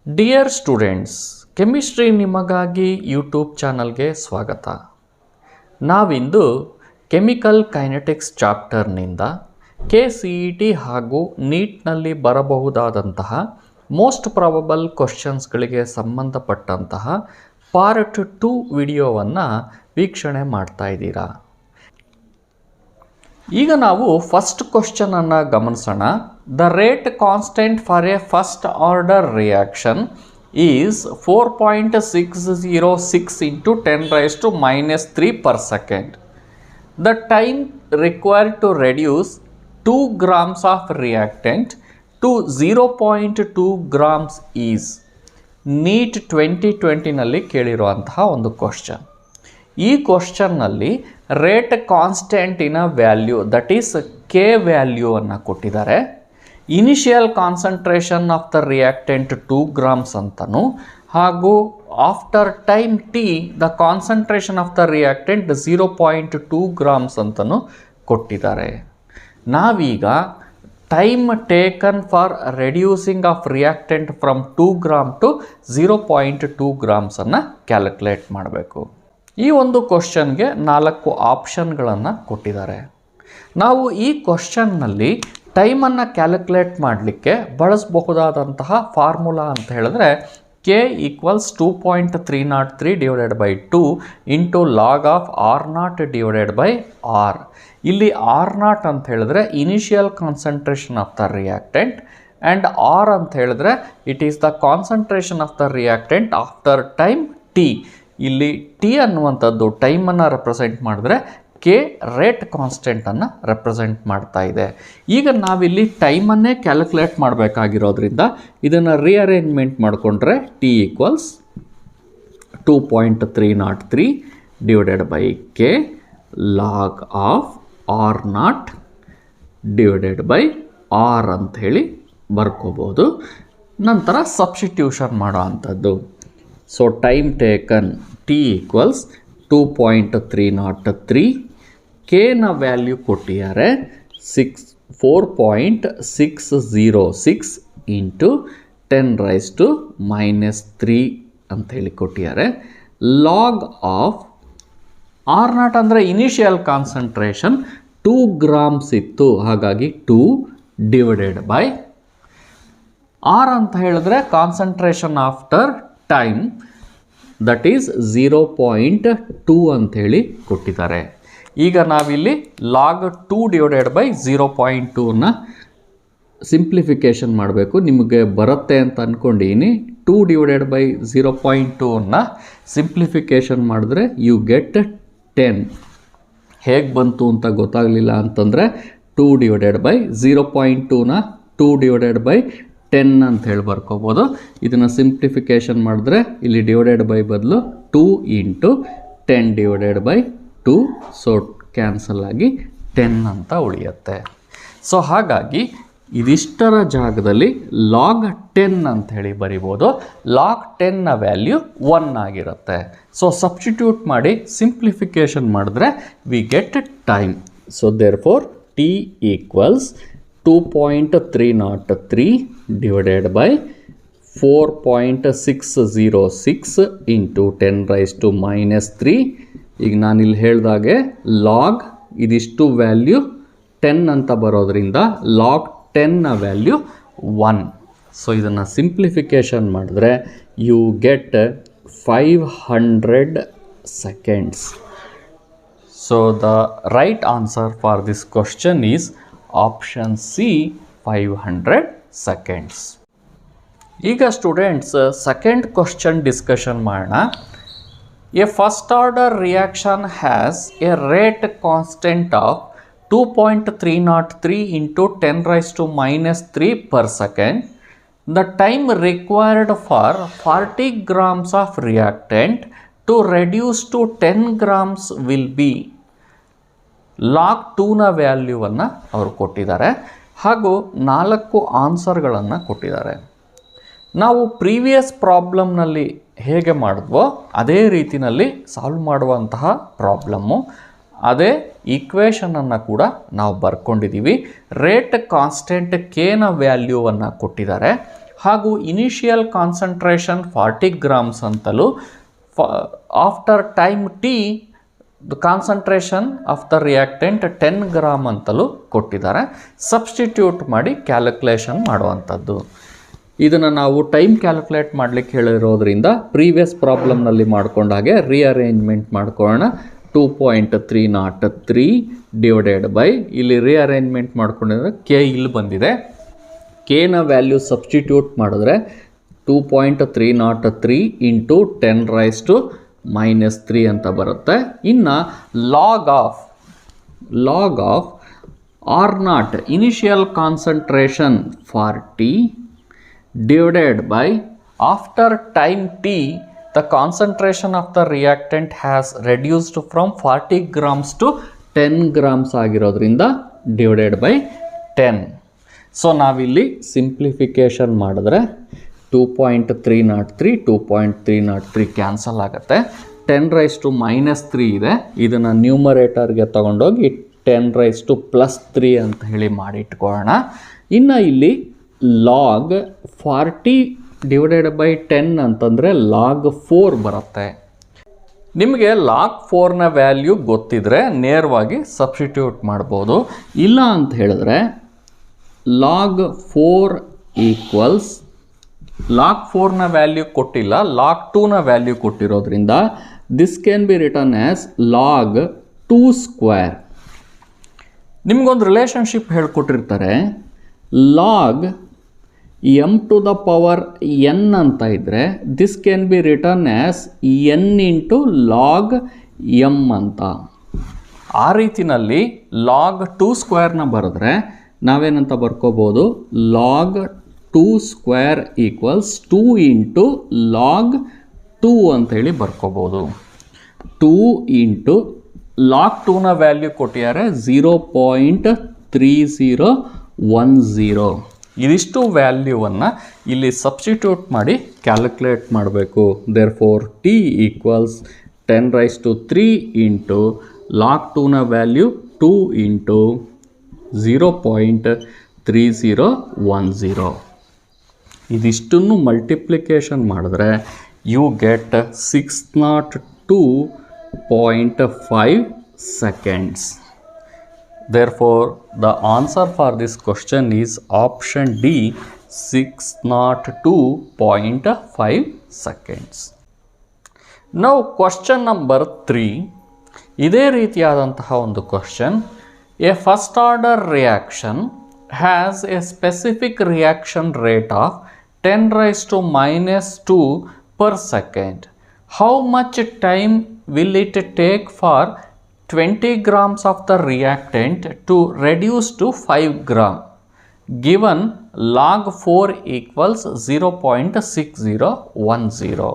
Dear students, chemistry ನಿಮಗಾಗಿ YouTube ಚಾನಲ್ಗೆ ಸ್ವಾಗತ. ನಾವಿಂದು ಕೆಮಿಕಲ್ ಕೈನೆಟಿಕ್ಸ್ ಚಾಪ್ಟರ್ನಿಂದ KCET ಹಾಗೂ ನೀಟ್ನಲ್ಲಿ ಬರಬಹುದಾದಂತಹ ಮೋಸ್ಟ್ ಪ್ರಾಬಬಲ್ ಕ್ವಶನ್ಸ್ಗಳಿಗೆ ಸಂಬಂಧಪಟ್ಟಂತಹ ಪಾರ್ಟ್ 2 ವಿಡಿಯೋವನ್ನು ವೀಕ್ಷಣೆ ಮಾಡ್ತಾ ಇದ್ದೀರಾ. ಈಗ ನಾವು ಫಸ್ಟ್ ಕ್ವಶನ್ ಅನ್ನು ಗಮನಿಸೋಣ. The rate constant for a first order reaction is 4.606 into 10⁻³ per second. The time required to reduce 2 grams of reactant to 0.2 grams is NEET 2020ನಲ್ಲಿ ಕೇಳಿರುವಂತಹ ಒಂದು ಕ್ವಶನ್. ಈ ಕ್ವಶನ್ನಲ್ಲಿ ರೇಟ್ ಕಾನ್ಸ್ಟೆಂಟಿನ ವ್ಯಾಲ್ಯೂ ದಟ್ ಈಸ್ ಕೆ ವ್ಯಾಲ್ಯೂವನ್ನು ಕೊಟ್ಟಿದ್ದಾರೆ. Initial concentration of the reactant 2 grams ಅಂತಲೂ ಹಾಗೂ after time t the concentration of the reactant 0.2 grams ಅಂತಲೂ ಕೊಟ್ಟಿದ್ದಾರೆ. ನಾವೀಗ time taken for reducing of reactant from 2 gram to 0.2 grams ಅನ್ನು ಕ್ಯಾಲ್ಕುಲೇಟ್ ಮಾಡಬೇಕು. ಈ ಒಂದು ಕ್ವಶನ್ಗೆ 4 ಆಪ್ಷನ್ಗಳನ್ನು ಕೊಟ್ಟಿದ್ದಾರೆ. ನಾವು ಈ ಕ್ವಶನ್ನಲ್ಲಿ ಟೈಮನ್ನು ಕ್ಯಾಲ್ಕುಲೇಟ್ ಮಾಡಲಿಕ್ಕೆ ಬಳಸಬಹುದಾದಂತಹ ಫಾರ್ಮುಲಾ ಅಂತ ಹೇಳಿದ್ರೆ K = 2.303 / 2 into log of R0/R. ಇಲ್ಲಿ R0 ಅಂತ ಹೇಳಿದ್ರೆ initial concentration of the reactant and R ಅಂತ ಹೇಳಿದ್ರೆ it is the concentration of the reactant after time T. ಇಲ್ಲಿ ಟಿ ಅನ್ನುವಂಥದ್ದು ಟೈಮನ್ನು ರೆಪ್ರೆಸೆಂಟ್ ಮಾಡಿದ್ರೆ ಕೆ ರೇಟ್ ಕಾನ್ಸ್ಟೆಂಟನ್ನು ರೆಪ್ರೆಸೆಂಟ್ ಮಾಡ್ತಾ ಇದೆ. ಈಗ ನಾವಿಲ್ಲಿ ಟೈಮನ್ನೇ ಕ್ಯಾಲ್ಕುಲೇಟ್ ಮಾಡಬೇಕಾಗಿರೋದ್ರಿಂದ ಇದನ್ನು ರಿಅರೇಂಜ್ಮೆಂಟ್ ಮಾಡಿಕೊಂಡ್ರೆ t equals 2.303 / K log of R0/R ಅಂತ ಹೇಳಿ ಬರ್ಕೋಬೋದು. ನಂತರ ಸಬ್ಸ್ಟಿಟ್ಯೂಷನ್ ಮಾಡೋ ಅಂಥದ್ದು. So time taken t equals 2.303, ಕೆನ ವ್ಯಾಲ್ಯೂ ಕೊಟ್ಟಿದ್ದಾರೆ 4.606 ಇಂಟು 10⁻³ ಅಂಥೇಳಿ ಕೊಟ್ಟಿದ್ದಾರೆ. ಲಾಗ್ ಆಫ್ R0 ಅಂದರೆ ಇನಿಷಿಯಲ್ ಕಾನ್ಸಂಟ್ರೇಷನ್ 2 grams ಇತ್ತು, ಹಾಗಾಗಿ 2/R ಅಂತ ಹೇಳಿದ್ರೆ concentration after time that is 0.2 ಅಂಥೇಳಿ ಕೊಟ್ಟಿದ್ದಾರೆ. ಈಗ ನಾವಿಲ್ಲಿ ಲಾಗ್ 2/0.2ನ ಸಿಂಪ್ಲಿಫಿಕೇಷನ್ ಮಾಡಬೇಕು. ನಿಮಗೆ ಬರುತ್ತೆ ಅಂತ ಅಂದ್ಕೊಂಡಿದ್ದೀನಿ. 2/0.2ನ ಸಿಂಪ್ಲಿಫಿಕೇಷನ್ ಮಾಡಿದ್ರೆ ಯು ಗೆಟ್ 10. ಹೇಗೆ ಬಂತು ಅಂತ ಗೊತ್ತಾಗಲಿಲ್ಲ ಅಂತಂದರೆ 2/0.2ನ 2/10 ಅಂತ ಹೇಳಿ ಬರ್ಕೋಬೋದು. ಇದನ್ನು ಸಿಂಪ್ಲಿಫಿಕೇಷನ್ ಮಾಡಿದ್ರೆ ಇಲ್ಲಿ ಡಿವೈಡೆಡ್ ಬೈ ಬದಲು 2 ಇಂಟು 10/2. ಸೊ ಕ್ಯಾನ್ಸಲ್ ಆಗಿ 10 ಅಂತ ಉಳಿಯುತ್ತೆ. ಸೊ ಹಾಗಾಗಿ ಇದಿಷ್ಟರ ಜಾಗದಲ್ಲಿ ಲಾಗ್ 10 ಅಂತ ಹೇಳಿ ಬರಿಬೋದು. ಲಾಗ್ 10ನ ವ್ಯಾಲ್ಯೂ 1 ಆಗಿರುತ್ತೆ. ಸೊ ಸಬ್ಸ್ಟಿಟ್ಯೂಟ್ ಮಾಡಿ ಸಿಂಪ್ಲಿಫಿಕೇಷನ್ ಮಾಡಿದ್ರೆ we get time. So therefore t equals 2.303 / 4.606 into 10⁻³ ಈಗ ನಾನಿಲ್ಲಿ ಹೇಳಿದಾಗೆ ಲಾಗ್ ಇದಿಷ್ಟು ವ್ಯಾಲ್ಯೂ 10 ಅಂತ ಬರೋದ್ರಿಂದ ಲಾಗ್ 10ನ ವ್ಯಾಲ್ಯೂ 1. ಸೊ ಇದನ್ನು ಸಿಂಪ್ಲಿಫಿಕೇಷನ್ ಮಾಡಿದ್ರೆ you get 500 seconds. So the right answer for this question is option C 500 seconds. ಈಗ ಸ್ಟೂಡೆಂಟ್ಸ್ ಸೆಕೆಂಡ್ ಕ್ವಶನ್ ಡಿಸ್ಕಷನ್ ಮಾಡೋಣ. A first order reaction has a rate constant of 2.303 into 10⁻³ per second. The time required for 40 grams of reactant to reduce to 10 grams will be log 2ನ ವ್ಯಾಲ್ಯೂವನ್ನು ಅವರು ಕೊಟ್ಟಿದ್ದಾರೆ ಹಾಗೂ 4 ಆನ್ಸರ್ಗಳನ್ನು ಕೊಟ್ಟಿದ್ದಾರೆ. ನಾವು previous ಪ್ರಾಬ್ಲಮ್ನಲ್ಲಿ ಹೇಗೆ ಮಾಡಿದ್ವೋ ಅದೇ ರೀತಿಯಲ್ಲಿ ಸಾಲ್ವ್ ಮಾಡುವಂತಹ ಪ್ರಾಬ್ಲಮ್ಮು, ಅದೇ ಈಕ್ವೇಷನನ್ನು ಕೂಡ ನಾವು ಬರ್ಕೊಂಡಿದ್ದೀವಿ. ರೇಟ್ ಕಾನ್ಸ್ಟೆಂಟ್ ಕೆನ ವ್ಯಾಲ್ಯೂವನ್ನು ಕೊಟ್ಟಿದ್ದಾರೆ ಹಾಗೂ ಇನಿಷಿಯಲ್ ಕಾನ್ಸಂಟ್ರೇಷನ್ 40 ಗ್ರಾಮ್ಸ್ ಅಂತಲೂ after time t the concentration of the reactant 10 gram ಅಂತಲೂ ಕೊಟ್ಟಿದ್ದಾರೆ. ಸಬ್ಸ್ಟಿಟ್ಯೂಟ್ ಮಾಡಿ ಕ್ಯಾಲ್ಕುಲೇಷನ್ ಮಾಡುವಂಥದ್ದು. ಇದನ್ನು ನಾವು ಟೈಮ್ ಕ್ಯಾಲ್ಕುಲೇಟ್ ಮಾಡಲಿಕ್ಕೆ ಹೇಳಿರೋದ್ರಿಂದ ಪ್ರೀವಿಯಸ್ ಪ್ರಾಬ್ಲಮ್ನಲ್ಲಿ ಮಾಡ್ಕೊಂಡಾಗೆ ರಿಅರೇಂಜ್ಮೆಂಟ್ ಮಾಡ್ಕೊಳ್ಳೋಣ. 2.303 ಡಿವೈಡೆಡ್ ಬೈ ಇಲ್ಲಿ ರಿಅರೇಂಜ್ಮೆಂಟ್ ಮಾಡ್ಕೊಂಡಿದ್ರೆ ಕೆ ಇಲ್ಲಿ ಬಂದಿದೆ. ಕೆನ ವ್ಯಾಲ್ಯೂ ಸಬ್ಸ್ಟಿಟ್ಯೂಟ್ ಮಾಡಿದ್ರೆ 2.303 ಇಂಟು 10⁻³ ಅಂತ ಬರುತ್ತೆ. ಇನ್ನು log of R0 initial concentration 40 divided by after time t the concentration of the reactant has reduced from 40 grams to 10 grams ಆಗಿರೋದ್ರಿಂದ divided by 10. ಸೊ ನಾವಿಲ್ಲಿ ಸಿಂಪ್ಲಿಫಿಕೇಶನ್ ಮಾಡಿದ್ರೆ 2.303 ಕ್ಯಾನ್ಸಲ್ ಆಗುತ್ತೆ. 10⁻³ ಇದೆ. ಇದನ್ನು ನ್ಯೂಮರೇಟರ್ಗೆ ತಗೊಂಡೋಗಿ 10⁻+3 ಅಂತ ಹೇಳಿ ಮಾಡಿಟ್ಕೊಳ್ಳೋಣ. ಇನ್ನು ಇಲ್ಲಿ ಲಾಗ್ 40 ಡಿವೈಡೆಡ್ ಬೈ 10 ಅಂತಂದರೆ ಲಾಗ್ 4 ಬರುತ್ತೆ. ನಿಮಗೆ ಲಾಗ್ 4ನ ವ್ಯಾಲ್ಯೂ ಗೊತ್ತಿದ್ರೆ ನೇರವಾಗಿ ಸಬ್ಸ್ಟಿಟ್ಯೂಟ್ ಮಾಡ್ಬೋದು. ಇಲ್ಲ ಅಂತ ಹೇಳಿದ್ರೆ ಲಾಗ್ 4 ಈಕ್ವಲ್ಸ್ ಲಾಗ್ 4ನ ವ್ಯಾಲ್ಯೂ ಕೊಟ್ಟಿಲ್ಲ, ಲಾಗ್ 2ನ ವ್ಯಾಲ್ಯೂ ಕೊಟ್ಟಿರೋದ್ರಿಂದ this can be written as log 2². ನಿಮಗೊಂದು ರಿಲೇಷನ್ಶಿಪ್ ಹೇಳ್ಕೊಟ್ಟಿರ್ತಾರೆ. ಲಾಗ್ m⁴n ಅಂತ ಇದ್ದರೆ this can be written as n into log m ಅಂತ. ಆ ರೀತಿನಲ್ಲಿ ಲಾಗ್ 2² ಬರೆದ್ರೆ ನಾವೇನಂತ ಬರ್ಕೋಬೋದು, ಲಾಗ್ 2² ಈಕ್ವಲ್ಸ್ 2 ಇಂಟು ಲಾಗ್ 2 ಅಂಥೇಳಿ ಬರ್ಕೋಬೋದು. 2 ಇಂಟು ಲಾಗ್ 2ನ ವ್ಯಾಲ್ಯೂ ಕೊಟ್ಟಿದ್ದಾರೆ 0.3010. ಇದಿಷ್ಟು ವ್ಯಾಲ್ಯೂವನ್ನು ಇಲ್ಲಿ ಸಬ್ಸ್ಟಿಟ್ಯೂಟ್ ಮಾಡಿ ಕ್ಯಾಲ್ಕುಲೇಟ್ ಮಾಡಬೇಕು. Therefore T equals 10⁻³ into log 2ನ ವ್ಯಾಲ್ಯೂ 2 ಇಂಟು 0.3010. ಇದಿಷ್ಟನ್ನು ಮಲ್ಟಿಪ್ಲಿಕೇಶನ್ ಮಾಡಿದ್ರೆ you get 602.5 seconds. Therefore, the answer for this question is option D, 602.5 seconds. Now, question number 3. ಇದೇ ರೀತಿಯಾದಂತಹ ಒಂದು question. A first order reaction has a specific reaction rate of 10⁻² per second. How much time will it take for 20 grams of the reactant to reduce to 5 gram? Given log 4 equals 0.6010.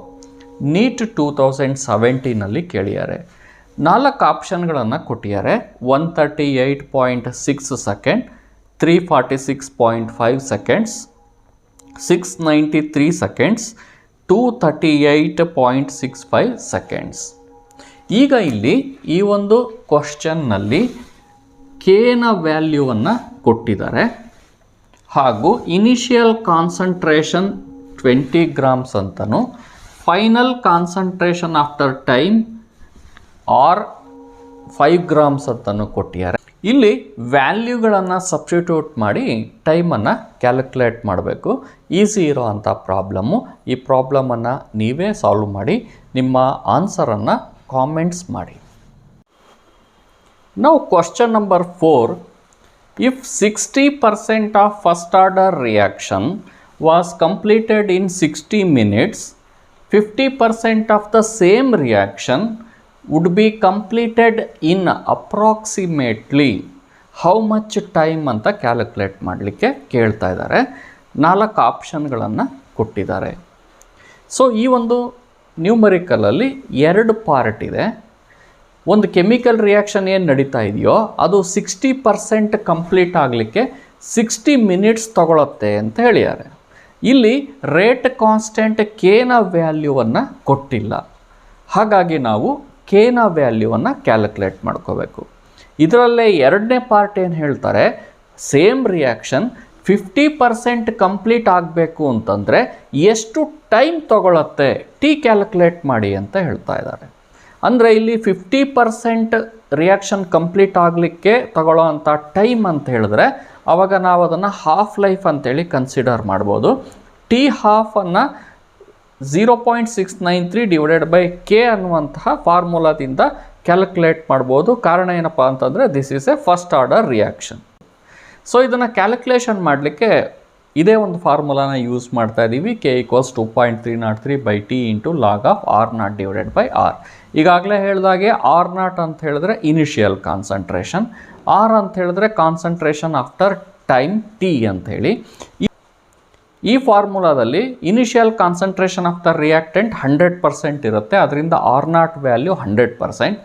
NEET 2017ನಲ್ಲಿ ಕೇಳಿದ್ದಾರೆ. 4 ಆಪ್ಷನ್ಗಳನ್ನು ಕೊಟ್ಟಿದ್ದಾರೆ. 138.6 second, 346.5 seconds, 693 seconds, 238.65 seconds. ಈಗ ಇಲ್ಲಿ ಈ ಒಂದು ಕ್ವಶನ್ನಲ್ಲಿ ಕೆನ ವ್ಯಾಲ್ಯೂವನ್ನು ಕೊಟ್ಟಿದ್ದಾರೆ ಹಾಗೂ ಇನಿಷಿಯಲ್ ಕಾನ್ಸಂಟ್ರೇಷನ್ 20 ಗ್ರಾಮ್ಸ್ ಅಂತಲೂ final concentration after time are 5 grams ಅಂತಲೂ ಕೊಟ್ಟಿದ್ದಾರೆ. ಇಲ್ಲಿ ವ್ಯಾಲ್ಯೂಗಳನ್ನು ಸಬ್ಸ್ಟಿಟ್ಯೂಟ್ ಮಾಡಿ ಟೈಮನ್ನು ಕ್ಯಾಲ್ಕುಲೇಟ್ ಮಾಡಬೇಕು. ಈಸಿ ಇರೋ ಅಂಥ ಪ್ರಾಬ್ಲಮ್ಮು. ಈ ಪ್ರಾಬ್ಲಮನ್ನು ನೀವೇ ಸಾಲ್ವ್ ಮಾಡಿ ನಿಮ್ಮ ಆನ್ಸರನ್ನು ಕಾಮೆಂಟ್ಸ್ ಮಾಡಿ. Now question number 4. If 60% of first order reaction was completed in 60 minutes, 50% of the same reaction would be completed in approximately how much time ಅಂತ ಕ್ಯಾಲ್ಕುಲೇಟ್ ಮಾಡಲಿಕ್ಕೆ ಕೇಳ್ತಾ ಇದ್ದಾರೆ. 4 ಆಪ್ಷನ್ಗಳನ್ನು ಕೊಟ್ಟಿದ್ದಾರೆ. ಸೊ ಈ ಒಂದು ನ್ಯೂಮರಿಕಲಲ್ಲಿ 2 ಪಾರ್ಟ್ ಇದೆ. ಒಂದು ಕೆಮಿಕಲ್ ರಿಯಾಕ್ಷನ್ ಏನು ನಡೀತಾ ಇದೆಯೋ ಅದು 60% ಕಂಪ್ಲೀಟ್ ಆಗಲಿಕ್ಕೆ 60 ಮಿನಿಟ್ಸ್ ತಗೊಳುತ್ತೆ ಅಂತ ಹೇಳಿದ್ದಾರೆ. ಇಲ್ಲಿ ರೇಟ್ ಕಾನ್ಸ್ಟೆಂಟ್ ಕೆನ ವ್ಯಾಲ್ಯೂವನ್ನು ಕೊಟ್ಟಿಲ್ಲ. ಹಾಗಾಗಿ ನಾವು ಕೆನ ವ್ಯಾಲ್ಯೂವನ್ನು ಕ್ಯಾಲ್ಕುಲೇಟ್ ಮಾಡ್ಕೋಬೇಕು. ಇದರಲ್ಲೇ 2ನೇ ಪಾರ್ಟ್ ಏನು ಹೇಳ್ತಾರೆ, ಸೇಮ್ ರಿಯಾಕ್ಷನ್ 50% ಕಂಪ್ಲೀಟ್ ಆಗಬೇಕು ಅಂತಂದರೆ ಎಷ್ಟು ಟೈಮ್ ತಗೊಳುತ್ತೆ ಟಿ ಕ್ಯಾಲ್ಕುಲೇಟ್ ಮಾಡಿ ಅಂತ ಹೇಳ್ತಾ ಇದ್ದಾರೆ. ಅಂದರೆ ಇಲ್ಲಿ 50% ರಿಯಾಕ್ಷನ್ ಕಂಪ್ಲೀಟ್ ಆಗಲಿಕ್ಕೆ ತಗೊಳ್ಳೋ ಅಂಥ ಟೈಮ್ ಅಂತ ಹೇಳಿದ್ರೆ ಆವಾಗ ನಾವು ಅದನ್ನು ಹಾಫ್ ಲೈಫ್ ಅಂತೇಳಿ ಕನ್ಸಿಡರ್ ಮಾಡ್ಬೋದು. ಟಿ ಹಾಫನ್ನು 0.693 ಡಿವೈಡೆಡ್ ಬೈ ಕೆ ಅನ್ನುವಂತಹ ಫಾರ್ಮುಲಾದಿಂದ ಕ್ಯಾಲ್ಕುಲೇಟ್ ಮಾಡ್ಬೋದು. ಕಾರಣ ಏನಪ್ಪ ಅಂತಂದರೆ this is a first order reaction. So ಇದನ್ನು ಕ್ಯಾಲ್ಕುಲೇಷನ್ ಮಾಡಲಿಕ್ಕೆ ಇದೇ ಒಂದು ಫಾರ್ಮುಲಾನ ಯೂಸ್ ಮಾಡ್ತಾ ಇದ್ದೀವಿ. K equals 2.303 by t into log of R0 divided by R. ಈಗಾಗಲೇ ಹೇಳಿದಾಗೆ R0 ಅಂತ ಹೇಳಿದ್ರೆ ಇನಿಷಿಯಲ್ ಕಾನ್ಸಂಟ್ರೇಷನ್, ಆರ್ ಅಂತ ಹೇಳಿದ್ರೆ ಕಾನ್ಸಂಟ್ರೇಷನ್ ಆಫ್ಟರ್ ಟೈಮ್ ಟಿ ಅಂತ ಹೇಳಿ. ಈ ಫಾರ್ಮುಲಾದಲ್ಲಿ initial concentration of the reactant 100% ಇರುತ್ತೆ. ಅದರಿಂದ R0 ವ್ಯಾಲ್ಯೂ 100%.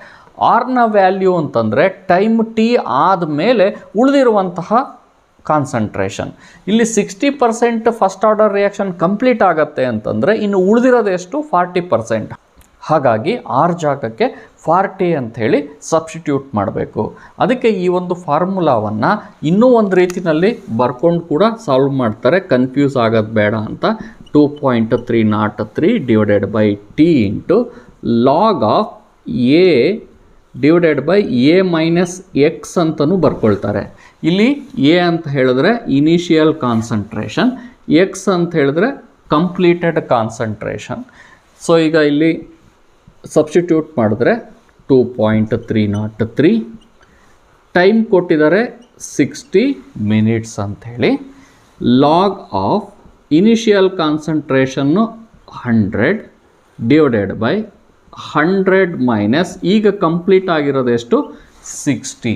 ಆರ್ನ ವ್ಯಾಲ್ಯೂ ಅಂತಂದರೆ ಟೈಮ್ ಟಿ ಆದಮೇಲೆ ಉಳಿದಿರುವಂತಹ ಕಾನ್ಸಂಟ್ರೇಷನ್. ಇಲ್ಲಿ 60% ಫಸ್ಟ್ ಆರ್ಡರ್ ರಿಯಾಕ್ಷನ್ ಕಂಪ್ಲೀಟ್ ಆಗುತ್ತೆ ಅಂತಂದರೆ ಇನ್ನು ಉಳಿದಿರೋದೆಷ್ಟು 40%. ಹಾಗಾಗಿ ಆರ್ ಜಾಗಕ್ಕೆ 40 ಅಂಥೇಳಿ ಸಬ್ಸ್ಟಿಟ್ಯೂಟ್ ಮಾಡಬೇಕು. ಅದಕ್ಕೆ ಈ ಒಂದು ಫಾರ್ಮುಲಾವನ್ನು ಇನ್ನೂ ಒಂದು ರೀತಿಯಲ್ಲಿ ಬರ್ಕೊಂಡು ಕೂಡ ಸಾಲ್ವ್ ಮಾಡ್ತಾರೆ, ಕನ್ಫ್ಯೂಸ್ ಆಗೋದು ಬೇಡ ಅಂತ. 2.303 divided by t into log of A divided by A minus X ಅಂತಲೂ ಬರ್ಕೊಳ್ತಾರೆ. ಇಲ್ಲಿ ಎ ಅಂತ ಹೇಳಿದ್ರೆ ಇನಿಷಿಯಲ್ ಕಾನ್ಸಂಟ್ರೇಷನ್, ಎಕ್ಸ್ ಅಂತ ಹೇಳಿದ್ರೆ ಕಂಪ್ಲೀಟೆಡ್ ಕಾನ್ಸಂಟ್ರೇಷನ್. ಸೊ ಈಗ ಇಲ್ಲಿ ಸಬ್ಸ್ಟಿಟ್ಯೂಟ್ ಮಾಡಿದ್ರೆ 2.303, ಟೈಮ್ ಕೊಟ್ಟಿದ್ದಾರೆ 60 ಮಿನಿಟ್ಸ್ ಅಂಥೇಳಿ. Log of initial concentration 100 divided by 100 minus ಈಗ ಕಂಪ್ಲೀಟ್ ಆಗಿರೋದೆಷ್ಟು 60.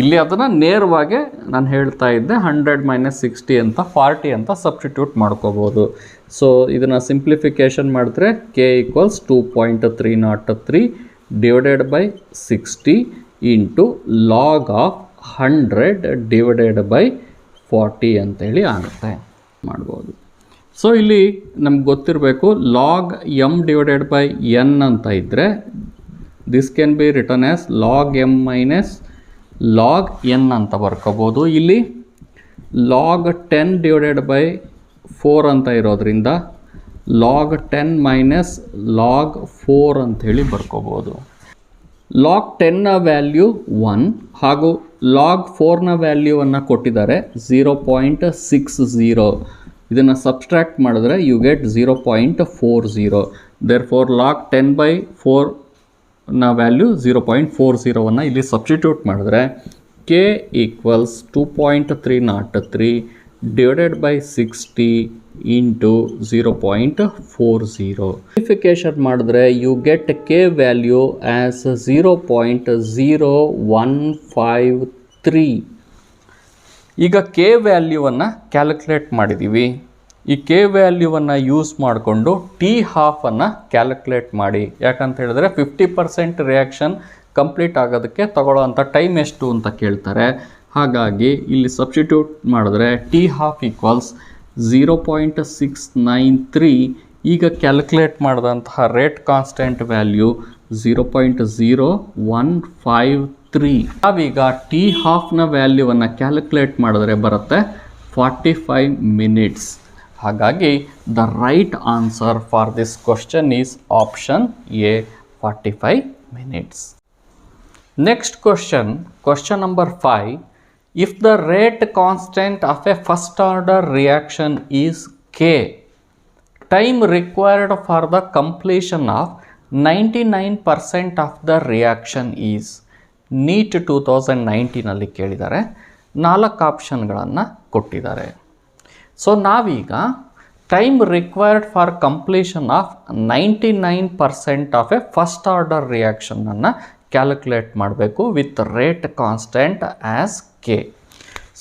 ಇಲ್ಲಿ ಅದನ್ನು ನೇರವಾಗಿ ನಾನು ಹೇಳ್ತಾ ಇದ್ದೆ 100 ಮೈನಸ್ 60 ಅಂತ 40 ಅಂತ ಸಬ್ಸ್ಟಿಟ್ಯೂಟ್ ಮಾಡ್ಕೋಬೋದು. ಸೊ ಇದನ್ನು ಸಿಂಪ್ಲಿಫಿಕೇಷನ್ ಮಾಡಿದ್ರೆ k equals 2.303 divided by 60 into log of 100 divided by 40 ಅಂತೇಳಿ ಆಗುತ್ತೆ ಮಾಡ್ಬೋದು. ಸೊ ಇಲ್ಲಿ ನಮ್ಗೆ ಗೊತ್ತಿರಬೇಕು log M divided by N ಅಂತ ಇದ್ದರೆ this can be written as log M minus log N ಅಂತ ಬರ್ಕೋಬೋದು. ಇಲ್ಲಿ ಲಾಗ್ 10 ಡಿವೈಡೆಡ್ ಬೈ 4 ಅಂತ ಇರೋದ್ರಿಂದ ಲಾಗ್ 10 ಮೈನಸ್ ಲಾಗ್ 4 ಅಂಥೇಳಿ ಬರ್ಕೋಬೋದು. ಲಾಗ್ 10ನ ವ್ಯಾಲ್ಯೂ 1 ಹಾಗೂ ಲಾಗ್ 4ನ ವ್ಯಾಲ್ಯೂವನ್ನು ಕೊಟ್ಟಿದ್ದಾರೆ 0.60. ಇದನ್ನು ಸಬ್ಸ್ಟ್ರಾಕ್ಟ್ ಮಾಡಿದ್ರೆ you get 0.40. Therefore log 10 by 4ನ ವ್ಯಾಲ್ಯೂ 0.40ವನ್ನು ಇಲ್ಲಿ ಸಬ್ಸ್ಟಿಟ್ಯೂಟ್ ಮಾಡಿದ್ರೆ k equals 2.303 divided by 60 into 0.40. Simplification ಮಾಡಿದ್ರೆ you get k value as 0.0153. ಈಗ ಕೆ ವ್ಯಾಲ್ಯೂವನ್ನು ಕ್ಯಾಲ್ಕುಲೇಟ್ ಮಾಡಿದ್ದೀವಿ. ಈ ಕೆ ವ್ಯಾಲ್ಯೂವನ್ನು ಯೂಸ್ ಮಾಡಿಕೊಂಡು ಟಿ ಹಾಫನ್ನು ಕ್ಯಾಲ್ಕುಲೇಟ್ ಮಾಡಿ. ಯಾಕಂತ ಹೇಳಿದ್ರೆ 50% ರಿಯಾಕ್ಷನ್ ಕಂಪ್ಲೀಟ್ ಆಗೋದಕ್ಕೆ ತಗೊಳ್ಳೋವಂಥ ಟೈಮ್ ಎಷ್ಟು ಅಂತ ಕೇಳ್ತಾರೆ. ಹಾಗಾಗಿ ಇಲ್ಲಿ ಸಬ್ಸ್ಟಿಟ್ಯೂಟ್ ಮಾಡಿದ್ರೆ ಟಿ ಹಾಫ್ ಈಕ್ವಲ್ಸ್ 0.693. ಈಗ ಕ್ಯಾಲ್ಕುಲೇಟ್ ಮಾಡಿದಂತಹ ರೇಟ್ ಕಾನ್ಸ್ಟೆಂಟ್ ವ್ಯಾಲ್ಯೂ 0.0153. ನಾವೀಗ ಟಿ ಹಾಫ್ನ ವ್ಯಾಲ್ಯೂವನ್ನು ಕ್ಯಾಲ್ಕುಲೇಟ್ ಮಾಡಿದ್ರೆ ಬರುತ್ತೆ 45 ಮಿನಿಟ್ಸ್. ಹಾಗಾಗಿ the right answer for this question is option A 45 minutes. Next question number 5. If the rate constant of a first order reaction is K, time required for the completion of 99% of the reaction is NEET 2019 ಕೇಳಿದ್ದಾರೆ. 4 ಆಪ್ಷನ್ಗಳನ್ನು ಕೊಟ್ಟಿದ್ದಾರೆ. So ನಾವೀಗ time required for completion of 99% of a first order ರಿಯಾಕ್ಷನನ್ನು calculate ಮಾಡಬೇಕು with rate constant as k.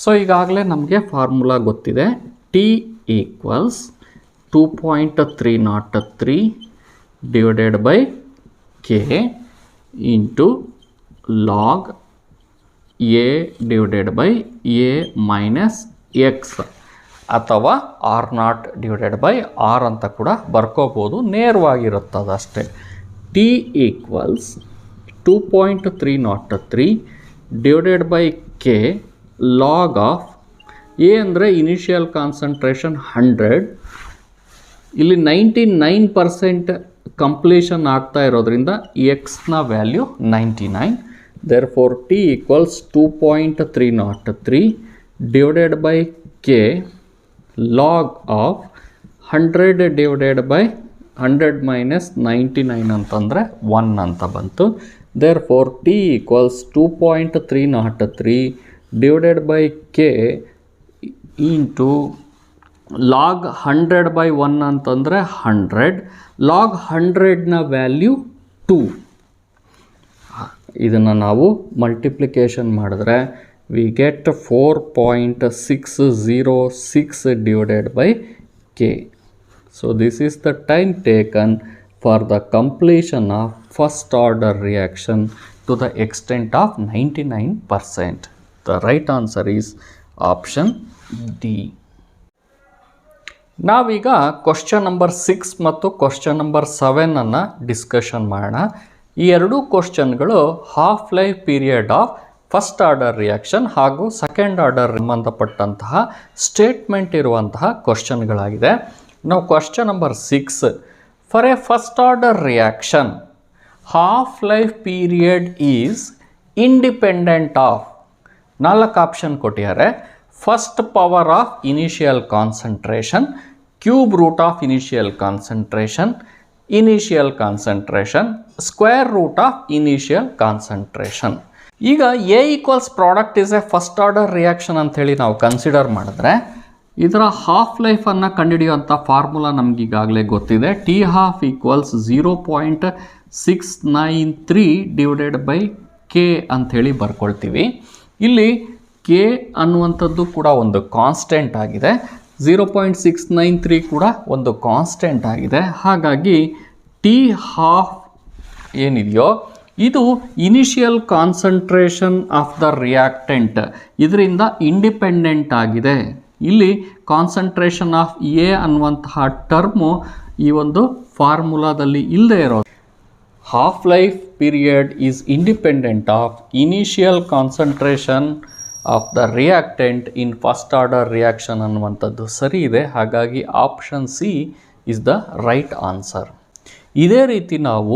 So ಈಗಾಗಲೇ ನಮಗೆ formula ಗೊತ್ತಿದೆ. T equals 2.303 divided by K into log a divided by A minus x ಅಥವಾ R0 divided by R ಅಂತ ಕೂಡ ಬರ್ಕೋಬೋದು. ನೇರವಾಗಿರುತ್ತದಷ್ಟೇ. T equals 2.303 divided by k log of a ಅಂದರೆ initial concentration 100, ಇಲ್ಲಿ 99% ಕಂಪ್ಲೀಷನ್ ಆಗ್ತಾ ಇರೋದ್ರಿಂದ ಎಕ್ಸ್ನ value 99. therefore t equals 2.303 divided by k log of 100 divided by 100 minus 99 ಅಂತಂದರೆ 1 ಅಂತ ಬಂತು. therefore t equals 2.303 divided by k into log 100 by 1 ಅಂತಂದರೆ 100, log 100ನ value 2. ಇದನ್ನು ನಾವು ಮಲ್ಟಿಪ್ಲಿಕೇಶನ್ ಮಾಡಿದ್ರೆ we get 4.606 divided by k. So this is the time taken for the completion of first order reaction to the extent of 99%. The right answer is option D. ನಾವೀಗ question number 6 ಮತ್ತು question number 7 ಅನ್ನು discussion ಮಾಡೋಣ. ಈ ಎರಡೂ ಕ್ವಶ್ಚನ್ಗಳು half life period of first order reaction ಹಾಗೂ second order ಸಂಬಂಧಪಟ್ಟಂತಹ statement ಇರುವಂತಹ ಕ್ವಶ್ಚನ್ಗಳಾಗಿದೆ. ನಾವು question number 6, for a first order reaction half life period is independent of 4 option ಕೊಟ್ಟಿದ್ದಾರೆ. First power of initial concentration, cube root of initial concentration, initial concentration, square root of initial concentration. ಈಗ a equals product is a first order reaction ಅಂಥೇಳಿ ನಾವು consider ಮಾಡಿದ್ರೆ ಇದರ half ಲೈಫನ್ನು ಕಂಡುಹಿಡಿಯುವಂಥ formula ನಮಗೀಗಾಗಲೇ ಗೊತ್ತಿದೆ. T half equals 0.693 divided by K ಅಂಥೇಳಿ ಬರ್ಕೊಳ್ತೀವಿ. ಇಲ್ಲಿ K ಅನ್ನುವಂಥದ್ದು ಕೂಡ ಒಂದು ಕಾನ್ಸ್ಟೆಂಟ್ ಆಗಿದೆ, 0.693 ಕೂಡ ಒಂದು ಕಾನ್ಸ್ಟೆಂಟ್ ಆಗಿದೆ. ಹಾಗಾಗಿ ಟಿ ಹಾಫ್ ಏನಿದೆಯೋ ಇದು initial concentration of the reactant, ಇದರಿಂದ ಇಂಡಿಪೆಂಡೆಂಟ್ ಆಗಿದೆ. ಇಲ್ಲಿ ಕಾನ್ಸಂಟ್ರೇಷನ್ ಆಫ್ ಎ ಅನ್ನುವಂತಹ ಟರ್ಮು ಈ ಒಂದು ಫಾರ್ಮುಲಾದಲ್ಲಿ ಇಲ್ಲದೆ ಇರೋದು. Half life period is independent of initial concentration of the reactant in first order reaction ಅನ್ನುವಂಥದ್ದು ಸರಿ ಇದೆ. ಹಾಗಾಗಿ option C is the right answer. ಇದೇ ರೀತಿ ನಾವು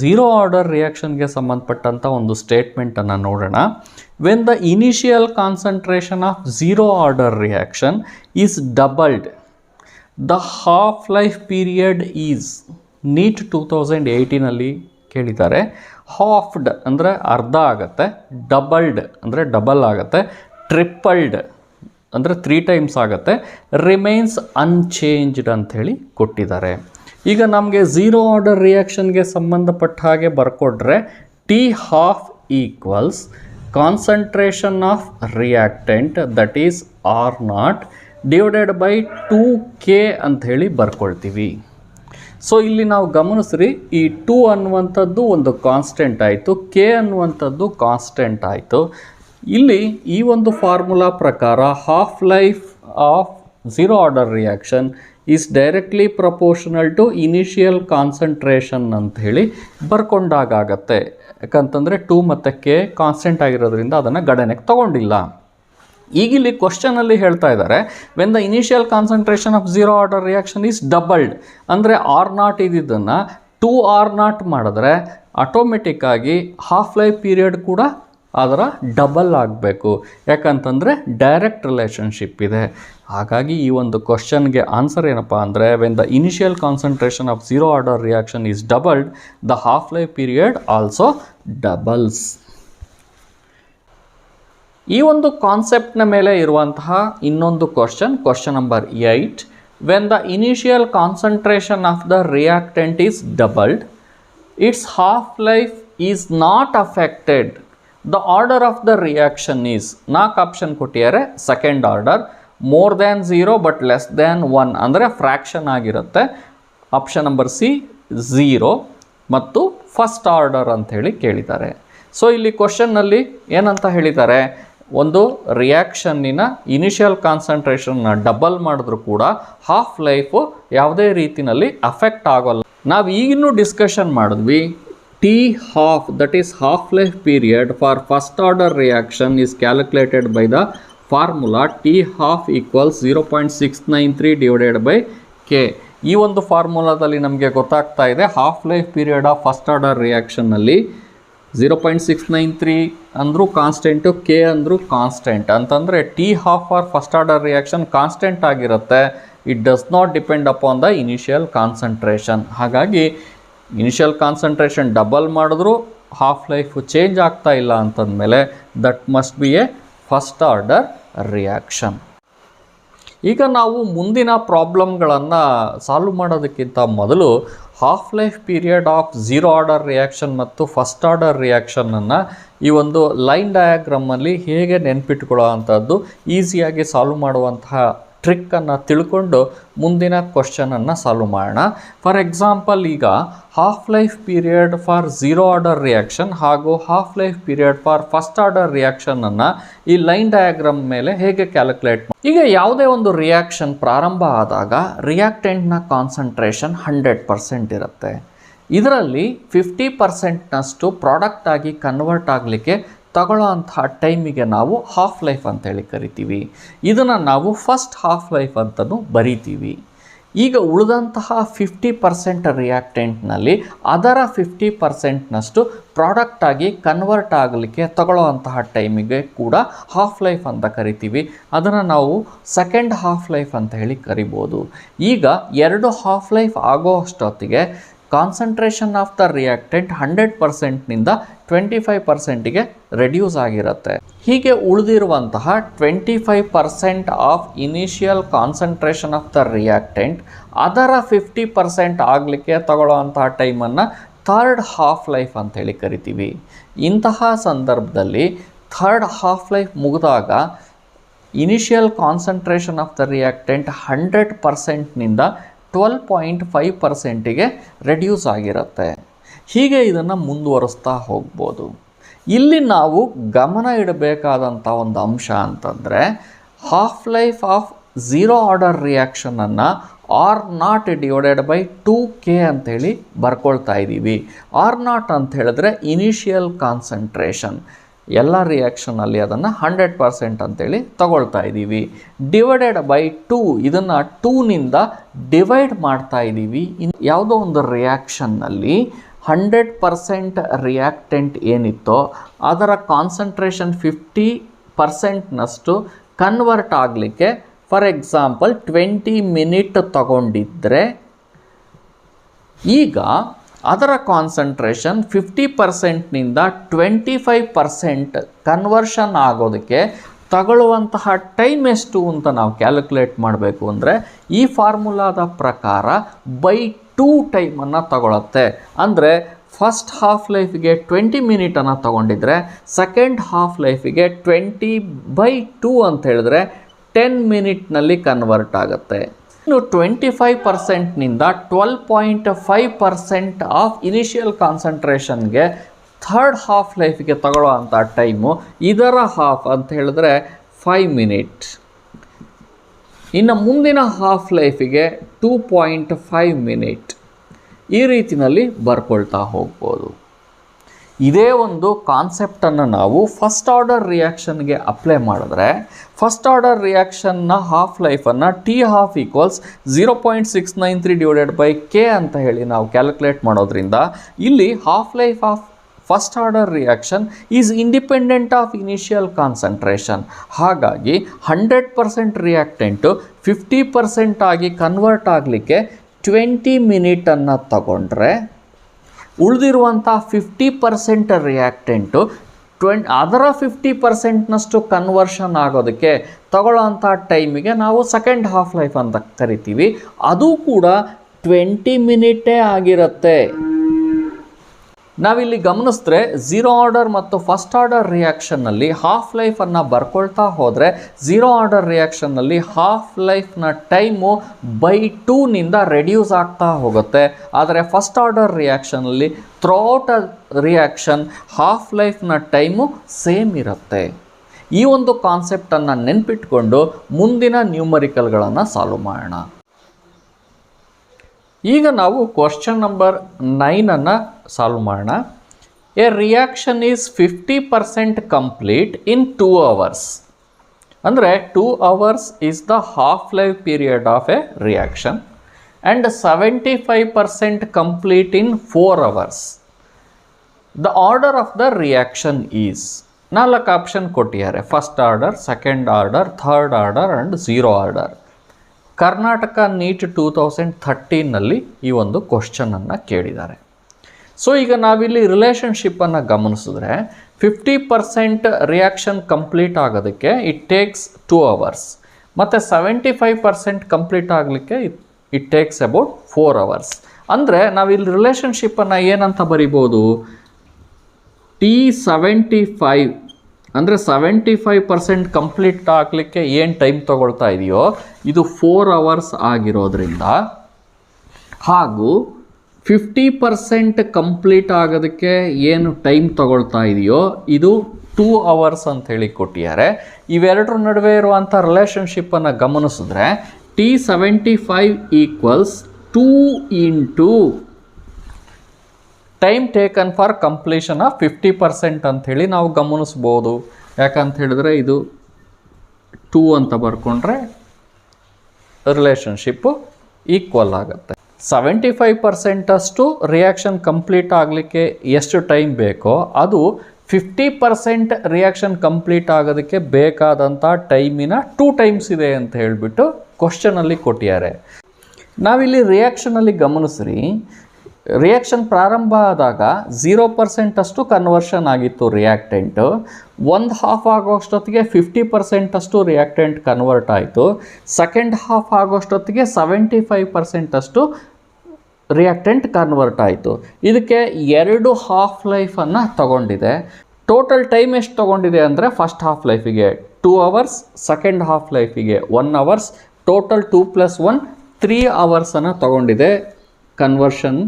ಝೀರೋ ಆರ್ಡರ್ ರಿಯಾಕ್ಷನ್ಗೆ ಸಂಬಂಧಪಟ್ಟಂಥ ಒಂದು ಸ್ಟೇಟ್ಮೆಂಟನ್ನು ನೋಡೋಣ. When the initial concentration of zero order reaction is doubled, the half life period is, NEET 2018 ಕೇಳಿದ್ದಾರೆ. ಹಾಫ್ಡ್ ಅಂದರೆ ಅರ್ಧ ಆಗುತ್ತೆ, ಡಬಲ್ಡ್ ಅಂದರೆ ಡಬಲ್ ಆಗುತ್ತೆ, ಟ್ರಿಪಲ್ಡ್ ಅಂದರೆ 3 times ಆಗುತ್ತೆ, ರಿಮೈನ್ಸ್ ಅನ್ಚೇಂಜ್ಡ್ ಅಂಥೇಳಿ ಕೊಟ್ಟಿದ್ದಾರೆ. ಈಗ ನಮಗೆ ಝೀರೋ ಆರ್ಡರ್ ರಿಯಾಕ್ಷನ್ಗೆ ಸಂಬಂಧಪಟ್ಟ ಹಾಗೆ ಬರ್ಕೊಡ್ರೆ t half equals concentration of reactant that is R0 divided by 2K ಅಂಥೇಳಿ ಬರ್ಕೊಳ್ತೀವಿ. ಸೊ ಇಲ್ಲಿ ನಾವು ಗಮನಿಸ್ರಿ, ಈ 2 ಅನ್ನುವಂಥದ್ದು ಒಂದು ಕಾನ್ಸ್ಟೆಂಟ್ ಆಯಿತು, ಕೆ ಅನ್ನುವಂಥದ್ದು ಕಾನ್ಸ್ಟೆಂಟ್ ಆಯಿತು. ಇಲ್ಲಿ ಈ ಒಂದು ಫಾರ್ಮುಲಾ ಪ್ರಕಾರ half life of zero order reaction is directly proportional to initial concentration ಅಂತ ಹೇಳಿ ಬರ್ಕೊಂಡಾಗತ್ತೆ. ಯಾಕಂತಂದರೆ 2 ಮತ್ತು ಕೆ ಕಾನ್ಸ್ಟೆಂಟ್ ಆಗಿರೋದ್ರಿಂದ ಅದನ್ನು ಗಣನೆಗೆ ತೊಗೊಂಡಿಲ್ಲ. ಈಗಿಲ್ಲಿ ಕ್ವಶನಲ್ಲಿ ಹೇಳ್ತಾ ಇದ್ದಾರೆ when the initial concentration of zero order reaction is doubled, ಅಂದರೆ R0 ಇದ್ದಿದ್ದನ್ನು 2R0 ಮಾಡಿದ್ರೆ ಆಟೋಮೆಟಿಕ್ಕಾಗಿ ಹಾಫ್ ಲೈಫ್ ಪೀರಿಯಡ್ ಕೂಡ ಅದರ ಡಬಲ್ ಆಗಬೇಕು. ಯಾಕಂತಂದರೆ ಡೈರೆಕ್ಟ್ ರಿಲೇಷನ್ಶಿಪ್ ಇದೆ. ಹಾಗಾಗಿ ಈ ಒಂದು ಕ್ವಶನ್ಗೆ ಆನ್ಸರ್ ಏನಪ್ಪ ಅಂದರೆ when the initial concentration of zero order reaction is doubled, the half life period also doubles. ಈ ಒಂದು ಕಾನ್ಸೆಪ್ಟ್ನ ಮೇಲೆ ಇರುವಂತಹ ಇನ್ನೊಂದು question number 8, when the initial concentration of the reactant is doubled, its half life is not affected, the order of the reaction is, 4 option ಕೊಟ್ಟಿದ್ದಾರೆ. Second order, more than 0 but less than 1 ಅಂದರೆ fraction ಆಗಿರುತ್ತೆ. Option number C 0 ಮತ್ತು first order ಅಂಥೇಳಿ ಕೇಳಿದ್ದಾರೆ. So ಇಲ್ಲಿ ಕ್ವಶನ್ನಲ್ಲಿ ಏನಂತ ಹೇಳಿದ್ದಾರೆ, ಒಂದು ರಿಯಾಕ್ಷನ್ನಿನ ಇನಿಷಿಯಲ್ ಕಾನ್ಸಂಟ್ರೇಷನ್ನ ಡಬಲ್ ಮಾಡಿದ್ರೂ ಕೂಡ ಹಾಫ್ ಲೈಫು ಯಾವುದೇ ರೀತಿಯಲ್ಲಿ ಅಫೆಕ್ಟ್ ಆಗೋಲ್ಲ. ನಾವು ಈಗಿನ್ನೂ ಡಿಸ್ಕಷನ್ ಮಾಡಿದ್ವಿ, t half that is half life period for first order reaction is calculated by the formula T12 = 0.693 divided by k. ಈ ಒಂದು ಫಾರ್ಮುಲಾದಲ್ಲಿ ನಮಗೆ ಗೊತ್ತಾಗ್ತಾ ಇದೆ half life period of first order ರಿಯಾಕ್ಷನ್ನಲ್ಲಿ 0.693 ಅಂದರೂ ಕಾನ್ಸ್ಟೆಂಟು, ಕೆ ಅಂದರೂ ಕಾನ್ಸ್ಟೆಂಟ್ ಅಂತಂದರೆ T12 for first order reaction constant ಆಗಿರುತ್ತೆ. It does not depend upon the initial concentration. ಹಾಗಾಗಿ ಇನಿಷಿಯಲ್ ಕಾನ್ಸಂಟ್ರೇಷನ್ ಡಬಲ್ ಮಾಡಿದ್ರೂ ಹಾಫ್ ಲೈಫು ಚೇಂಜ್ ಆಗ್ತಾ ಇಲ್ಲ ಅಂತಂದಮೇಲೆ that must be a first order reaction. ಈಗ ನಾವು ಮುಂದಿನ ಪ್ರಾಬ್ಲಮ್ಗಳನ್ನು ಸಾಲ್ವ್ ಮಾಡೋದಕ್ಕಿಂತ ಮೊದಲು half life period of zero order reaction ಮತ್ತು ಫಸ್ಟ್ ಆರ್ಡರ್ ರಿಯಾಕ್ಷನನ್ನು ಈ ಒಂದು ಲೈನ್ ಡಯಾಗ್ರಾಮಲ್ಲಿ ಹೇಗೆ ನೆನ್ಪಿಟ್ಕೊಳ್ಳೋ ಅಂಥದ್ದು, ಈಸಿಯಾಗಿ ಸಾಲ್ವ್ ಮಾಡುವಂತಹ ಟ್ರಿಕ್ಕನ್ನು ತಿಳ್ಕೊಂಡು ಮುಂದಿನ ಕ್ವಶನನ್ನು ಸಾಲ್ವ್ ಮಾಡೋಣ. ಫಾರ್ ಎಕ್ಸಾಂಪಲ್, ಈಗ half life period for zero order reaction ಹಾಗೂ half life period for first order ರಿಯಾಕ್ಷನನ್ನು ಈ ಲೈನ್ ಡಯಾಗ್ರಾಮ್ ಮೇಲೆ ಹೇಗೆ ಕ್ಯಾಲ್ಕುಲೇಟ್ ಈಗ ಯಾವುದೇ ಒಂದು ರಿಯಾಕ್ಷನ್ ಪ್ರಾರಂಭ ಆದಾಗ ರಿಯಾಕ್ಟೆಂಟ್ನ ಕಾನ್ಸಂಟ್ರೇಷನ್ 100% ಇರುತ್ತೆ. ಇದರಲ್ಲಿ 50%ನಷ್ಟು ಪ್ರಾಡಕ್ಟ್ ಆಗಿ ಕನ್ವರ್ಟ್ ಆಗಲಿಕ್ಕೆ ತಗೊಳ್ಳೋ ಅಂತಹ ಟೈಮಿಗೆ ನಾವು ಹಾಫ್ ಲೈಫ್ ಅಂತೇಳಿ ಕರಿತೀವಿ. ಇದನ್ನು ನಾವು ಫಸ್ಟ್ ಹಾಫ್ ಲೈಫ್ ಅಂತಲೂ ಬರಿತೀವಿ. ಈಗ ಉಳಿದಂತಹ 50% ರಿಯಾಕ್ಟೆಂಟ್ನಲ್ಲಿ ಅದರ 50%ನಷ್ಟು ಪ್ರಾಡಕ್ಟಾಗಿ ಕನ್ವರ್ಟ್ ಆಗಲಿಕ್ಕೆ ತಗೊಳ್ಳೋ ಅಂತಹ ಟೈಮಿಗೆ ಕೂಡ ಹಾಫ್ ಲೈಫ್ ಅಂತ ಕರಿತೀವಿ. ಅದನ್ನು ನಾವು ಸೆಕೆಂಡ್ ಹಾಫ್ ಲೈಫ್ ಅಂತ ಹೇಳಿ ಕರಿಬೋದು. ಈಗ ಎರಡು ಹಾಫ್ ಲೈಫ್ ಆಗೋ ಅಷ್ಟೊತ್ತಿಗೆ ಕಾನ್ಸಂಟ್ರೇಷನ್ ಆಫ್ ದ ರಿಯಾಕ್ಟೆಂಟ್ 100%ನಿಂದ 25%ಗೆ ರೆಡ್ಯೂಸ್ ಆಗಿರುತ್ತೆ. ಹೀಗೆ ಉಳಿದಿರುವಂತಹ 25% of initial concentration of the reactant ಅದರ 50% ಆಗಲಿಕ್ಕೆ ತಗೊಳ್ಳೋ ಅಂತಹ ಟೈಮನ್ನು ಥರ್ಡ್ ಹಾಫ್ ಲೈಫ್ ಅಂತೇಳಿ ಕರಿತೀವಿ. ಇಂತಹ ಸಂದರ್ಭದಲ್ಲಿ ಥರ್ಡ್ ಹಾಫ್ ಲೈಫ್ ಮುಗಿದಾಗ initial concentration of the reactant 100%ನಿಂದ 12.5%ಗೆ ರೆಡ್ಯೂಸ್ ಆಗಿರುತ್ತೆ. ಹೀಗೆ ಇದನ್ನು ಮುಂದುವರಿಸ್ತಾ ಹೋಗ್ಬೋದು. ಇಲ್ಲಿ ನಾವು ಗಮನ ಇಡಬೇಕಾದಂಥ ಒಂದು ಅಂಶ ಅಂತಂದರೆ half life of zero order ರಿಯಾಕ್ಷನನ್ನು R0 ಡಿವೈಡೆಡ್ ಬೈ 2K ಅಂಥೇಳಿ ಬರ್ಕೊಳ್ತಾ ಇದ್ದೀವಿ. R0 ಅಂತ ಹೇಳಿದ್ರೆ ಇನಿಷಿಯಲ್ ಕಾನ್ಸಂಟ್ರೇಷನ್, ಎಲ್ಲ ರಿಯಾಕ್ಷನಲ್ಲಿ ಅದನ್ನು 100% ಅಂತೇಳಿ ತಗೊಳ್ತಾ ಇದ್ದೀವಿ. ಡಿವೈಡೆಡ್ ಬೈ 2, ಇದನ್ನು 2ನಿಂದ ಡಿವೈಡ್ ಮಾಡ್ತಾ ಇದ್ದೀವಿ. ಯಾವುದೋ ಒಂದು ರಿಯಾಕ್ಷನ್ನಲ್ಲಿ 100% ರಿಯಾಕ್ಟೆಂಟ್ ಏನಿತ್ತೋ ಅದರ ಕಾನ್ಸಂಟ್ರೇಷನ್ 50%ನಷ್ಟು ಕನ್ವರ್ಟ್ ಆಗಲಿಕ್ಕೆ ಫಾರ್ ಎಕ್ಸಾಂಪಲ್ 20 ಮಿನಿಟ್ ತಗೊಂಡಿದ್ದರೆ ಈಗ ಅದರ ಕಾನ್ಸಂಟ್ರೇಷನ್ 50%ನಿಂದ 25% ಕನ್ವರ್ಷನ್ ಆಗೋದಕ್ಕೆ ತಗೊಳ್ಳುವಂತಹ ಟೈಮ್ ಎಷ್ಟು ಅಂತ ನಾವು ಕ್ಯಾಲ್ಕುಲೇಟ್ ಮಾಡಬೇಕು ಅಂದರೆ ಈ ಫಾರ್ಮುಲಾದ ಪ್ರಕಾರ ಬೈ 2 ಟೈಮನ್ನು ತಗೊಳುತ್ತೆ. ಅಂದರೆ ಫಸ್ಟ್ ಹಾಫ್ ಲೈಫಿಗೆ 20 ಮಿನಿಟನ್ನು ತಗೊಂಡಿದ್ರೆ ಸೆಕೆಂಡ್ ಹಾಫ್ ಲೈಫಿಗೆ 20/2 ಅಂತ ಹೇಳಿದ್ರೆ 10 ಮಿನಿಟ್ನಲ್ಲಿ ಕನ್ವರ್ಟ್ ಆಗುತ್ತೆ. ಇನ್ನು 25%ನಿಂದ 12.5% ಆಫ್ ಇನಿಷಿಯಲ್ ಕಾನ್ಸಂಟ್ರೇಷನ್ಗೆ ಥರ್ಡ್ ಹಾಫ್ ಲೈಫಿಗೆ ತಗೊಳ್ಳೋ ಅಂಥ ಟೈಮು ಇದರ ಹಾಫ್ ಅಂತ ಹೇಳಿದ್ರೆ 5 ಮಿನಿಟ್. ಇನ್ನು ಮುಂದಿನ ಹಾಫ್ ಲೈಫಿಗೆ 2.5 ಮಿನಿಟ್. ಈ ರೀತಿಯಲ್ಲಿ ಬರ್ಕೊಳ್ತಾ ಹೋಗ್ಬೋದು. ಇದೇ ಒಂದು ಕಾನ್ಸೆಪ್ಟನ್ನು ನಾವು ಫಸ್ಟ್ ಆರ್ಡರ್ ರಿಯಾಕ್ಷನ್ಗೆ ಅಪ್ಲೈ ಮಾಡಿದ್ರೆ ಫಸ್ಟ್ ಆರ್ಡರ್ ರಿಯಾಕ್ಷನ್ನ ಹಾಫ್ ಲೈಫನ್ನು T12 = 0.693 ಡಿವೈಡೆಡ್ ಬೈ ಕೆ ಅಂತ ಹೇಳಿ ನಾವು ಕ್ಯಾಲ್ಕುಲೇಟ್ ಮಾಡೋದ್ರಿಂದ ಇಲ್ಲಿ half life of first order reaction is independent of initial concentration. ಹಾಗಾಗಿ 100% ರಿಯಾಕ್ಟೆಂಟು 50% ಆಗಿ ಕನ್ವರ್ಟ್ ಆಗಲಿಕ್ಕೆ 20 ಮಿನಿಟನ್ನು ತಗೊಂಡ್ರೆ ಉಳಿದಿರುವಂಥ 50% ರಿಯಾಕ್ಟೆಂಟು ಅದರ 50%ನಷ್ಟು ಕನ್ವರ್ಷನ್ ಆಗೋದಕ್ಕೆ ತಗೊಳ್ಳೋಂಥ ಟೈಮಿಗೆ ನಾವು ಸೆಕೆಂಡ್ ಹಾಫ್ ಲೈಫ್ ಅಂತ ಕರಿತೀವಿ. ಅದು ಕೂಡ 20 ಮಿನಿಟೇ ಆಗಿರುತ್ತೆ. ನಾವಿಲ್ಲಿ ಗಮನಿಸಿದ್ರೆ ಝೀರೋ ಆರ್ಡರ್ ಮತ್ತು ಫಸ್ಟ್ ಆರ್ಡರ್ ರಿಯಾಕ್ಷನ್ನಲ್ಲಿ ಹಾಫ್ ಲೈಫನ್ನು ಬರ್ಕೊಳ್ತಾ ಹೋದರೆ ಝೀರೋ ಆರ್ಡರ್ ರಿಯಾಕ್ಷನ್ನಲ್ಲಿ ಹಾಫ್ ಲೈಫ್ನ ಟೈಮು ಬೈ 2ನಿಂದ ರೆಡ್ಯೂಸ್ ಆಗ್ತಾ ಹೋಗುತ್ತೆ. ಆದರೆ ಫಸ್ಟ್ ಆರ್ಡರ್ ರಿಯಾಕ್ಷನಲ್ಲಿ ಥ್ರೂಔಟ್ ರಿಯಾಕ್ಷನ್ ಹಾಫ್ ಲೈಫ್ನ ಟೈಮು ಸೇಮ್ ಇರುತ್ತೆ. ಈ ಒಂದು ಕಾನ್ಸೆಪ್ಟನ್ನು ನೆನ್ಪಿಟ್ಕೊಂಡು ಮುಂದಿನ ನ್ಯೂಮರಿಕಲ್ಗಳನ್ನು ಸಾಲ್ವ್ ಮಾಡೋಣ. ಈಗ ನಾವು ಕ್ವಶನ್ ನಂಬರ್ 9 ಸಾಲ್ವ್ ಮಾಡೋಣ. A reaction is 50% complete in 2 hours. ಅಂದರೆ 2 hours is the half-life period of a reaction and 75% complete in 4 hours. The order of the reaction is 4 option ಕೊಟ್ಟಿದ್ದಾರೆ. First order, second order, third order and zero order. Karnataka NEET 2013ನಲ್ಲಿ ಈ ಒಂದು ಕ್ವಶನನ್ನು ಕೇಳಿದ್ದಾರೆ. So ಈಗ ನಾವಿಲ್ಲಿ ರಿಲೇಷನ್ಶಿಪ್ಪನ್ನು ಗಮನಿಸಿದ್ರೆ 50% reaction complete ಆಗೋದಕ್ಕೆ it takes 2 hours ಮತ್ತು 75% ಕಂಪ್ಲೀಟ್ ಆಗಲಿಕ್ಕೆ ಇಟ್ ಟೇಕ್ಸ್ ಅಬೌಟ್ 4 hours. ಅಂದರೆ ನಾವಿಲ್ಲಿ ರಿಲೇಷನ್ಶಿಪ್ಪನ್ನು ಏನಂತ ಬರಿಬೋದು, T75 ಅಂದರೆ 75% ಕಂಪ್ಲೀಟ್ ಆಗಲಿಕ್ಕೆ ಏನು ಟೈಮ್ ತೊಗೊಳ್ತಾ ಇದೆಯೋ ಇದು 4 hours ಆಗಿರೋದ್ರಿಂದ, ಹಾಗೂ 50% ಕಂಪ್ಲೀಟ್ ಆಗೋದಕ್ಕೆ ಏನು ಟೈಮ್ ತಗೊಳ್ತಾ ಇದೆಯೋ ಇದು 2 hours ಅಂತ ಹೇಳಿ ಕೊಟ್ಟಿದ್ದಾರೆ. ಇವೆರಡರ ನಡುವೆ ಇರುವಂಥ ರಿಲೇಷನ್ಶಿಪ್ಪನ್ನು ಗಮನಿಸಿದ್ರೆ T75 equals 2 into time taken for completion of 50% ಅಂಥೇಳಿ ನಾವು ಗಮನಿಸ್ಬೋದು. ಯಾಕಂತ ಹೇಳಿದ್ರೆ ಇದು 2 ಅಂತ ಬರ್ಕೊಂಡ್ರೆ ರಿಲೇಷನ್ಶಿಪ್ಪು ಈಕ್ವಲ್ ಆಗುತ್ತೆ. 75% ಅಷ್ಟು ರಿಯಾಕ್ಷನ್ ಕಂಪ್ಲೀಟ್ ಆಗಲಿಕ್ಕೆ ಎಷ್ಟು ಟೈಮ್ ಬೇಕೋ ಅದು 50% ರಿಯಾಕ್ಷನ್ ಕಂಪ್ಲೀಟ್ ಆಗೋದಕ್ಕೆ ಬೇಕಾದಂಥ ಟೈಮಿನ 2 times ಇದೆ ಅಂತ ಹೇಳಿಬಿಟ್ಟು ಕ್ವಶನಲ್ಲಿ ಕೊಟ್ಟಿದ್ದಾರೆ. ನಾವಿಲ್ಲಿ ರಿಯಾಕ್ಷನಲ್ಲಿ ಗಮನಿಸ್ರಿ, ರಿಯಾಕ್ಷನ್ ಪ್ರಾರಂಭ ಆದಾಗ 0% ಅಷ್ಟು ಕನ್ವರ್ಷನ್ ಆಗಿತ್ತು ರಿಯಾಕ್ಟೆಂಟು. ಒಂದು ಹಾಫ್ ಆಗೋಷ್ಟೊತ್ತಿಗೆ 50% ಅಷ್ಟು ರಿಯಾಕ್ಟೆಂಟ್ ಕನ್ವರ್ಟ್ ಆಯಿತು. ಸೆಕೆಂಡ್ ಹಾಫ್ ಆಗೋಷ್ಟೊತ್ತಿಗೆ 75% ಅಷ್ಟು ರಿಯಾಕ್ಟೆಂಟ್ ಕನ್ವರ್ಟ್ ಆಯಿತು. ಇದಕ್ಕೆ 2 ಹಾಫ್ ಲೈಫನ್ನು ತಗೊಂಡಿದೆ. ಟೋಟಲ್ ಟೈಮ್ ಎಷ್ಟು ತೊಗೊಂಡಿದೆ ಅಂದರೆ ಫಸ್ಟ್ ಹಾಫ್ ಲೈಫಿಗೆ 2 hours, ಸೆಕೆಂಡ್ ಹಾಫ್ ಲೈಫಿಗೆ 1 hours, ಟೋಟಲ್ 2 + 1 3 hours ತಗೊಂಡಿದೆ. ಕನ್ವರ್ಷನ್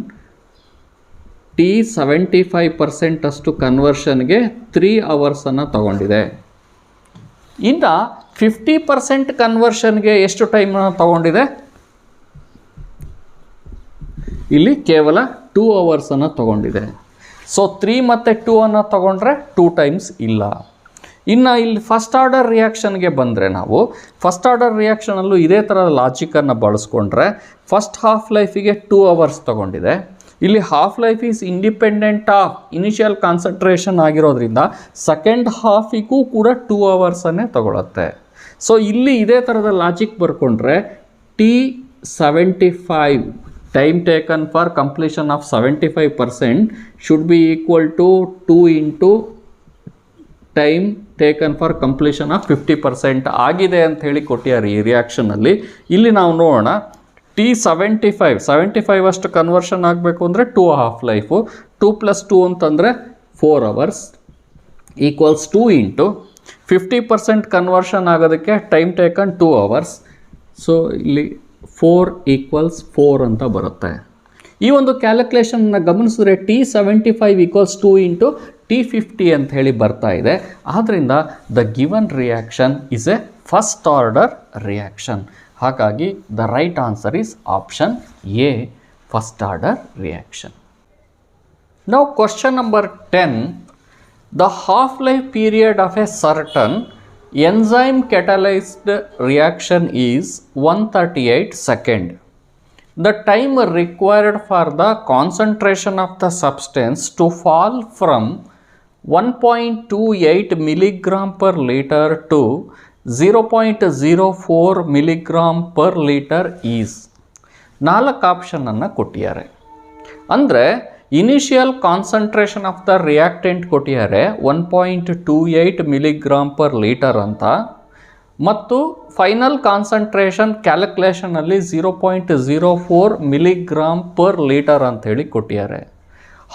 T75% ಅಷ್ಟು ಕನ್ವರ್ಷನ್ಗೆ 3 hours ತಗೊಂಡಿದೆ. ಇನ್ನು 50% ಕನ್ವರ್ಷನ್ಗೆ ಎಷ್ಟು ಟೈಮನ್ನು ತಗೊಂಡಿದೆ, ಇಲ್ಲಿ ಕೇವಲ 2 hours ತಗೊಂಡಿದೆ. ಸೊ 3 ಮತ್ತು 2 ತಗೊಂಡ್ರೆ 2 times ಇಲ್ಲ. ಇನ್ನು ಇಲ್ಲಿ ಫಸ್ಟ್ ಆರ್ಡರ್ ರಿಯಾಕ್ಷನ್ಗೆ ಬಂದರೆ ನಾವು ಫಸ್ಟ್ ಆರ್ಡರ್ ರಿಯಾಕ್ಷನಲ್ಲೂ ಇದೇ ಥರ ಲಾಜಿಕನ್ನು ಬಳಸ್ಕೊಂಡ್ರೆ ಫಸ್ಟ್ ಹಾಫ್ ಲೈಫಿಗೆ 2 hours ತಗೊಂಡಿದೆ. ಇಲ್ಲಿ half life is independent of initial concentration ಆಗಿರೋದ್ರಿಂದ ಸೆಕೆಂಡ್ ಹಾಫಿಗೂ ಕೂಡ 2 hours ತಗೊಳುತ್ತೆ. ಸೊ ಇಲ್ಲಿ ಇದೇ ಥರದ ಲಾಜಿಕ್ ಬರ್ಕೊಂಡ್ರೆ T75 time taken for completion of 75% should be equal to 2 into time taken for completion of 50% ಆಗಿದೆ ಅಂತ ಹೇಳಿ ಕೊಟ್ಟಿದ್ದಾರೆ ಈ ರಿಯಾಕ್ಷನಲ್ಲಿ. ಇಲ್ಲಿ ನಾವು ನೋಡೋಣ, T75 ಅಷ್ಟು ಕನ್ವರ್ಷನ್ ಆಗಬೇಕು ಅಂದರೆ 2 ಹಾಫ್ ಲೈಫು, 2 + 2 ಅಂತಂದರೆ 4 hours ಈಕ್ವಲ್ಸ್ 2 into 50% ಕನ್ವರ್ಷನ್ ಆಗೋದಕ್ಕೆ ಟೈಮ್ ಟೇಕನ್ 2 hours. ಸೊ ಇಲ್ಲಿ 4 = 4 ಅಂತ ಬರುತ್ತೆ. ಈ ಒಂದು ಕ್ಯಾಲ್ಕುಲೇಷನ್ನ ಗಮನಿಸಿದ್ರೆ T75 = 2 into T50 ಅಂತ ಹೇಳಿ ಬರ್ತಾ ಇದೆ. ಆದ್ದರಿಂದ the given reaction is a first order reaction. ಹಾಗಾಗಿ the right answer is option A, first order reaction. Now question number 10. The half life period of a certain enzyme catalyzed reaction is 138 seconds. The time required for the concentration of the substance to fall from 1.28 milligram per liter to 0.04 milligram per liter is. 4 ಆಪ್ಷನನ್ನು ಕೊಟ್ಟಿದ್ದಾರೆ. ಅಂದರೆ initial concentration of the reactant ಕೊಟ್ಟಿದ್ದಾರೆ 1.28 milligram per liter ಅಂತ, ಮತ್ತು final concentration ಕ್ಯಾಲ್ಕುಲೇಷನಲ್ಲಿ 0.04 milligram per liter ಅಂಥೇಳಿ ಕೊಟ್ಟಿದ್ದಾರೆ.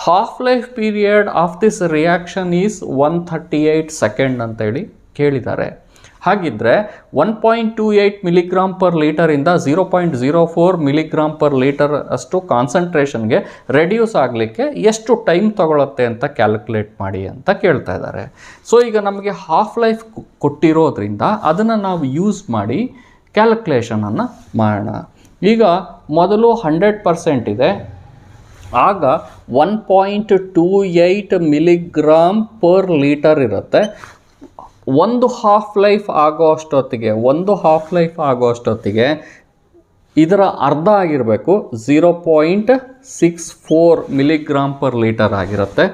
Half life period of this reaction is 138 seconds ಅಂತೇಳಿ ಕೇಳಿದ್ದಾರೆ. ಹಾಗಿದ್ದರೆ 1.28 milligram per liter ಇಂದ 0.04 milligram per liter ಅಷ್ಟು ಕಾನ್ಸಂಟ್ರೇಷನ್ಗೆ ರೆಡ್ಯೂಸ್ ಆಗಲಿಕ್ಕೆ ಎಷ್ಟು ಟೈಮ್ ತಗೊಳುತ್ತೆ ಅಂತ ಕ್ಯಾಲ್ಕುಲೇಟ್ ಮಾಡಿ ಅಂತ ಕೇಳ್ತಾ ಇದ್ದಾರೆ. ಸೊ ಈಗ ನಮಗೆ ಹಾಫ್ ಲೈಫ್ ಕೊಟ್ಟಿರೋದ್ರಿಂದ ಅದನ್ನು ನಾವು ಯೂಸ್ ಮಾಡಿ ಕ್ಯಾಲ್ಕುಲೇಷನನ್ನು ಮಾಡೋಣ. ಈಗ ಮೊದಲು 100% ಇದೆ, ಆಗ 1.28 milligram per liter ಇರುತ್ತೆ. ಒಂದು ಹಾಫ್ ಲೈಫ್ ಆಗೋ ಅಷ್ಟೊತ್ತಿಗೆ ಇದರ ಅರ್ಧ ಆಗಿರಬೇಕು, 0.64 ಮಿಲಿಗ್ರಾಮ್ ಪರ್ ಲೀಟರ್ ಆಗಿರುತ್ತೆ.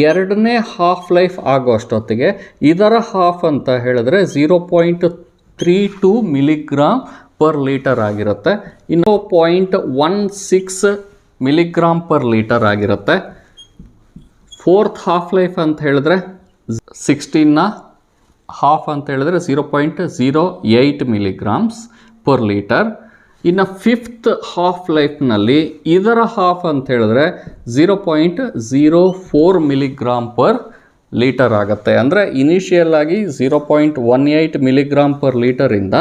ಎರಡನೇ ಹಾಫ್ ಲೈಫ್ ಆಗೋ ಅಷ್ಟೊತ್ತಿಗೆ ಇದರ ಹಾಫ್ ಅಂತ ಹೇಳಿದ್ರೆ 0.32 ಮಿಲಿಗ್ರಾಮ್ ಪರ್ ಲೀಟರ್ ಆಗಿರುತ್ತೆ. ಇನ್ನು 0.16 ಮಿಲಿಗ್ರಾಮ್ ಪರ್ ಲೀಟರ್ ಆಗಿರುತ್ತೆ. ಫೋರ್ತ್ ಹಾಫ್ ಲೈಫ್ ಅಂತ ಹೇಳಿದ್ರೆ 16ನ ಹಾಫ್ ಅಂತ ಹೇಳಿದ್ರೆ 0.08 ಮಿಲಿಗ್ರಾಮ್ಸ್ ಪರ್ ಲೀಟರ್. ಇನ್ನು ಫಿಫ್ತ್ ಹಾಫ್ ಲೈಫ್ನಲ್ಲಿ ಇದರ ಹಾಫ್ ಅಂತ ಹೇಳಿದ್ರೆ 0.04 ಮಿಲಿಗ್ರಾಮ್ ಪರ್ ಲೀಟರ್ ಆಗುತ್ತೆ. ಅಂದರೆ ಇನಿಷಿಯಲ್ ಆಗಿ 0.18 milligram per ಲೀಟರಿಂದ